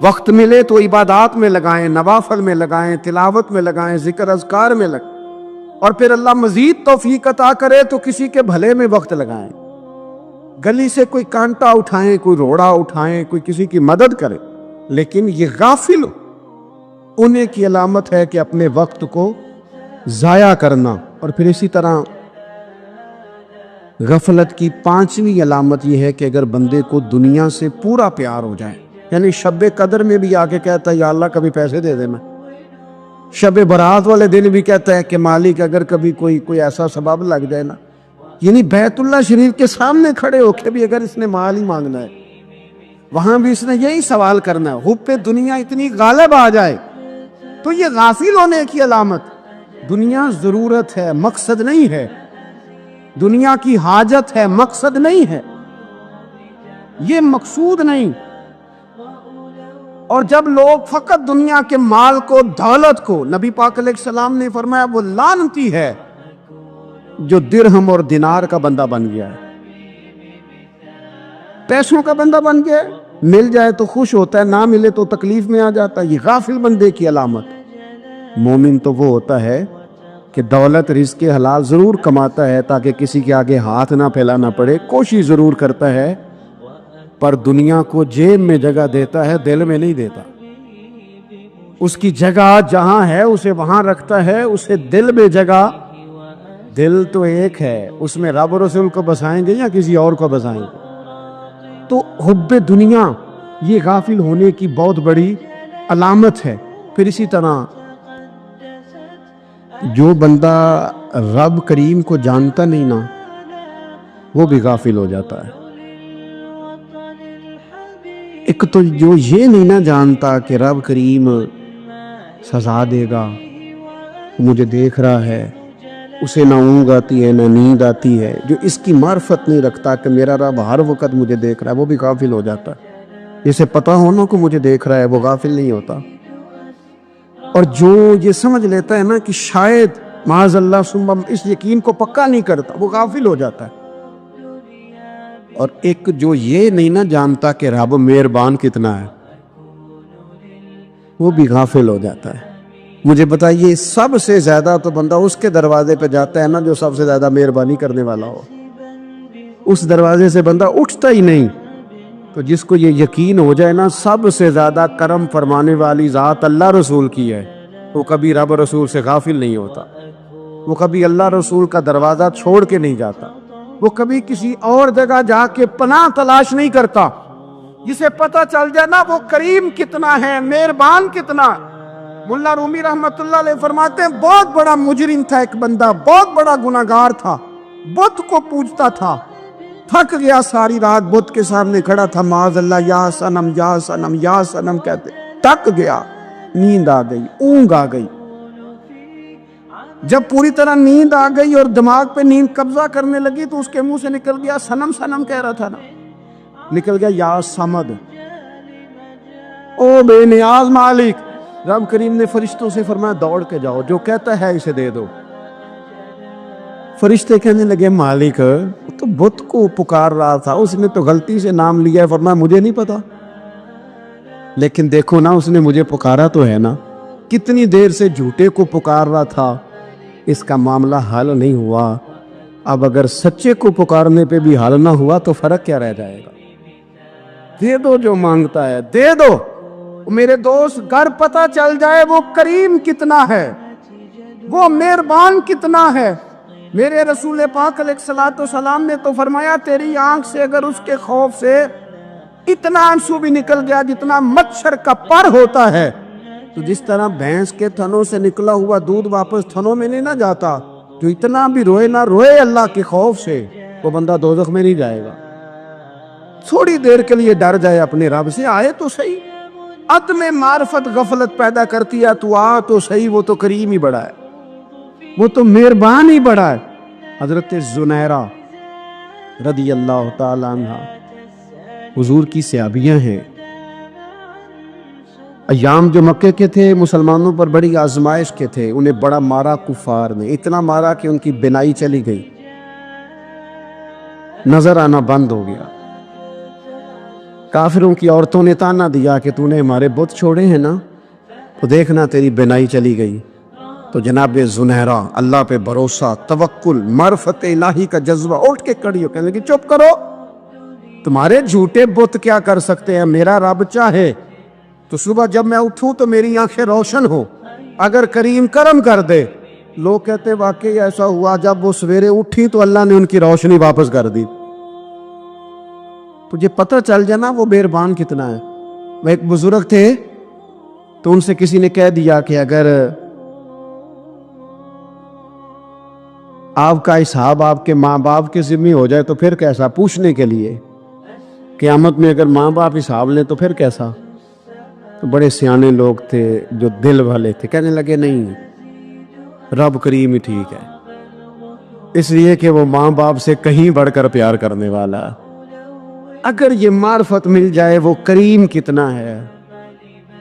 [SPEAKER 2] وقت ملے تو عبادات میں لگائیں، نوافل میں لگائیں، تلاوت میں لگائیں، ذکر اذکار میں لگائیں، اور پھر اللہ مزید توفیق عطا کرے تو کسی کے بھلے میں وقت لگائیں، گلی سے کوئی کانٹا اٹھائیں، کوئی روڑا اٹھائیں، کوئی کسی کی مدد کرے۔ لیکن یہ غافل انہیں کی علامت ہے کہ اپنے وقت کو ضائع کرنا۔ اور پھر اسی طرح غفلت کی پانچویں علامت یہ ہے کہ اگر بندے کو دنیا سے پورا پیار ہو جائے، یعنی شب قدر میں بھی آ کے کہتا ہے یا اللہ کبھی پیسے دے دے، میں شب برات والے دن بھی کہتا ہے کہ مالک اگر کبھی کوئی ایسا سبب لگ جائے نا، یعنی بیت اللہ شریف کے سامنے کھڑے ہو کے بھی اگر اس نے مال ہی مانگنا ہے، وہاں بھی اس نے یہی سوال کرنا ہے، حب پہ دنیا اتنی غالب آ جائے تو یہ غافل ہونے کی علامت۔ دنیا ضرورت ہے، مقصد نہیں ہے، دنیا کی حاجت ہے، مقصد نہیں ہے، یہ مقصود نہیں۔ اور جب لوگ فقط دنیا کے مال کو، دولت کو، نبی پاک علیہ السلام نے فرمایا وہ لعنتی ہے جو درہم اور دینار کا بندہ بن گیا ہے، پیسوں کا بندہ بن گیا ہے، مل جائے تو خوش ہوتا ہے، نہ ملے تو تکلیف میں آ جاتا ہے۔ یہ غافل بندے کی علامت۔ مومن تو وہ ہوتا ہے کہ دولت رزق حلال ضرور کماتا ہے تاکہ کسی کے آگے ہاتھ نہ پھیلانا پڑے، کوشش ضرور کرتا ہے، پر دنیا کو جیب میں جگہ دیتا ہے، دل میں نہیں دیتا۔ اس کی جگہ جہاں ہے اسے وہاں رکھتا ہے، اسے دل میں جگہ، دل تو ایک ہے، اس میں رب رسول کو بسائیں گے یا کسی اور کو بسائیں گے؟ تو حب دنیا یہ غافل ہونے کی بہت بڑی علامت ہے۔ پھر اسی طرح جو بندہ رب کریم کو جانتا نہیں نا، وہ بھی غافل ہو جاتا ہے۔ ایک تو جو یہ نہیں نہ جانتا کہ رب کریم سزا دے گا، مجھے دیکھ رہا ہے، اسے نہ اونگ آتی ہے نہ نیند آتی ہے، جو اس کی معرفت نہیں رکھتا کہ میرا رب ہر وقت مجھے دیکھ رہا ہے، وہ بھی غافل ہو جاتا ہے۔ جسے پتا ہونا کہ مجھے دیکھ رہا ہے وہ غافل نہیں ہوتا۔ اور جو یہ سمجھ لیتا ہے نا کہ شاید معاذ اللہ ثم اس یقین کو پکا نہیں کرتا، وہ غافل ہو جاتا ہے۔ اور ایک جو یہ نہیں نہ جانتا کہ رب مہربان کتنا ہے، وہ بھی غافل ہو جاتا ہے۔ مجھے بتائیے سب سے زیادہ تو بندہ اس کے دروازے پہ جاتا ہے نا جو سب سے زیادہ مہربانی کرنے والا ہو، اس دروازے سے بندہ اٹھتا ہی نہیں۔ تو جس کو یہ یقین ہو جائے نا سب سے زیادہ کرم فرمانے والی ذات اللہ رسول کی ہے، وہ کبھی رب رسول سے غافل نہیں ہوتا، وہ کبھی اللہ رسول کا دروازہ چھوڑ کے نہیں جاتا، وہ کبھی کسی اور جگہ جا کے پناہ تلاش نہیں کرتا۔ جسے پتہ چل جائے نا وہ کریم کتنا ہے، مہربان کتنا۔ ملا رومی رحمت اللہ علیہ فرماتے ہیں بہت بڑا مجرم تھا ایک بندہ، بہت بڑا گناہگار تھا، بت کو پوجتا تھا، تھک گیا، ساری رات بت کے سامنے کھڑا تھا، معاذ اللہ یا صنم یا صنم یا صنم کہتے، تھک گیا، نیند آ گئی، اونگ آ گئی۔ جب پوری طرح نیند آ گئی اور دماغ پہ نیند قبضہ کرنے لگی تو اس کے منہ سے نکل گیا، صنم صنم کہہ رہا تھا نا، نکل گیا یا صمد، او بے نیاز مالک۔ رب کریم نے فرشتوں سے فرمایا دوڑ کے جاؤ، جو کہتا ہے اسے دے دو۔ فرشتے کہنے لگے مالک تو بت کو پکار رہا تھا، اس نے تو غلطی سے نام لیا ہے، فرمایا مجھے نہیں پتا، لیکن دیکھو نا اس نے مجھے پکارا تو ہے نا، کتنی دیر سے جھوٹے کو پکار رہا تھا، اس کا معاملہ حل نہیں ہوا، اب اگر سچے کو پکارنے پہ بھی حل نہ ہوا تو فرق کیا رہ جائے گا؟ دے دو جو مانگتا ہے، دے دو۔ میرے دوست گر پتہ چل جائے وہ کریم کتنا ہے، وہ مہربان کتنا ہے۔ میرے رسول پاک علیہ الصلوۃ والسلام نے تو فرمایا تیری آنکھ سے اگر اس کے خوف سے اتنا آنسو بھی نکل گیا جتنا مچھر کا پر ہوتا ہے، تو جس طرح بھینس کے تھنوں سے نکلا ہوا دودھ واپس تھنوں میں نہیں نہ جاتا، جو اتنا بھی روئے نہ روئے اللہ کے خوف سے، وہ بندہ دوزخ میں نہیں جائے گا۔ تھوڑی دیر کے لیے ڈر جائے اپنے رب سے، آئے تو صحیح۔ عدم معرفت غفلت پیدا کرتی ہے، تو آ تو صحیح، وہ تو کریم ہی بڑا ہے، وہ تو مہربان ہی بڑا ہے۔ حضرت زنیرہ رضی اللہ تعالی عنہ حضور کی صحابیاں ہیں، ایام جو مکے کے تھے مسلمانوں پر بڑی آزمائش کے تھے، انہیں بڑا مارا کفار نے، اتنا مارا کہ ان کی بینائی چلی گئی، نظر آنا بند ہو گیا۔
[SPEAKER 3] کافروں کی عورتوں نے تانا دیا کہ تو نے ہمارے بت چھوڑے ہیں نا، تو دیکھنا تیری بینائی چلی گئی۔ تو جناب زنیرہ اللہ پہ بھروسہ، توکل، معرفت الہی کا جذبہ، اٹھ کے کھڑی ہو کہنے لگی چپ کرو، تمہارے جھوٹے بت کیا کر سکتے ہیں، میرا رب چاہے تو صبح جب میں اٹھوں تو میری آنکھیں روشن ہو، اگر کریم کرم کر دے۔ لوگ کہتے واقعی ایسا ہوا، جب وہ سویرے اٹھی تو اللہ نے ان کی روشنی واپس کر دی۔ تجھے پتہ چل جانا وہ مہربان کتنا ہے۔ وہ ایک بزرگ تھے تو ان سے کسی نے کہہ دیا کہ اگر آپ کا حساب آپ کے ماں باپ کے ذمہ ہو جائے تو پھر کیسا، پوچھنے کے لیے قیامت میں اگر ماں باپ حساب لیں تو پھر کیسا۔ تو بڑے سیانے لوگ تھے جو دل والے تھے، کہنے لگے نہیں، رب کریم ہی ٹھیک ہے، اس لیے کہ وہ ماں باپ سے کہیں بڑھ کر پیار کرنے والا۔ اگر یہ معرفت مل جائے وہ کریم کتنا ہے،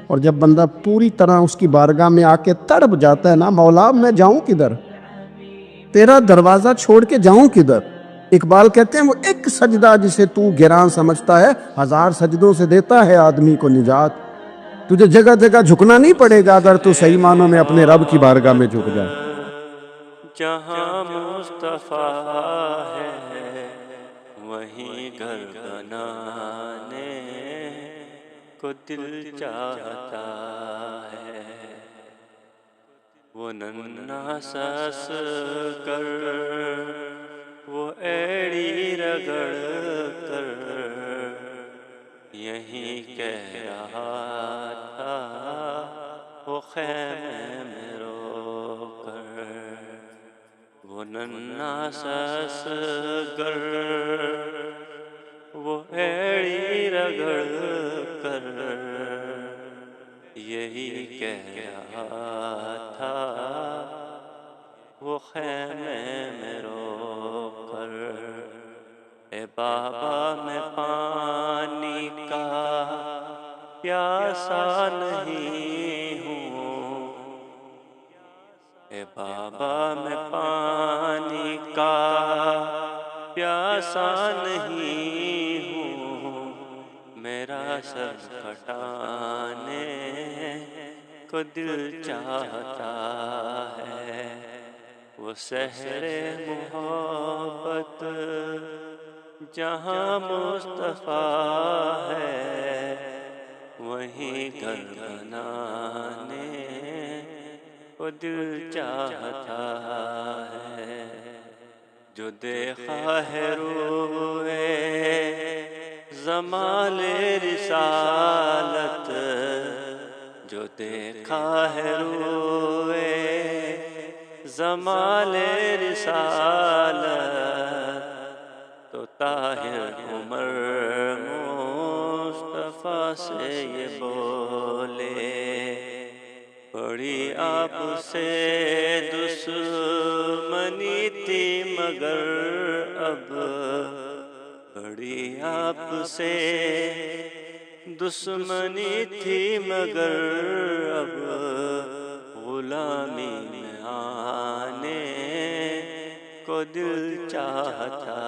[SPEAKER 3] اور جب بندہ پوری طرح اس کی بارگاہ میں آ کے تڑپ جاتا ہے نا، مولا میں جاؤں کدھر، تیرا دروازہ چھوڑ کے جاؤں کدھر۔ اقبال کہتے ہیں وہ ایک سجدہ جسے تو گراں سمجھتا ہے، 1000 سجدوں سے دیتا ہے آدمی کو نجات۔ تجھے جگہ جگہ جھکنا نہیں پڑے گا اگر تو صحیح معنوں میں اپنے رب کی بارگاہ میں جھک جائے۔
[SPEAKER 4] جہاں مصطفیٰ ہے وہیں گھر بنانے کو دل چاہتا ہے، وہ ننھا سس کر وہ ایڑی رگڑ کر یہیں کہہ رہا تھا وہ خیمے میں رو کر، وہ ننھا سس گر وہ ایڑی رگڑ کر یہی کہہ رہا تھا وہ خیمے میں رو کر، اے بابا میں پانی کا پیاسا نہیں ہوں، اے بابا میں پانی کا پیاسا نہیں ہوں، میرا سر کٹانے کو دل چاہتا ہے، وہ سحر محبت جہاں مصطفیٰ ہے وہیں گھر بنانے کو دل چاہتا ہے، جو دیکھا ہے روئے زمال رسالت، جو دیکھا ہے روئے زمال رسالت، تو طاہر عمر مصطفیٰ سے یہ بولے، بڑی آپ سے دشمنی تھی مگر اب، بڑی آپ سے دشمنی تھی مگر اب غلامی میں آنے کو دل چاہتا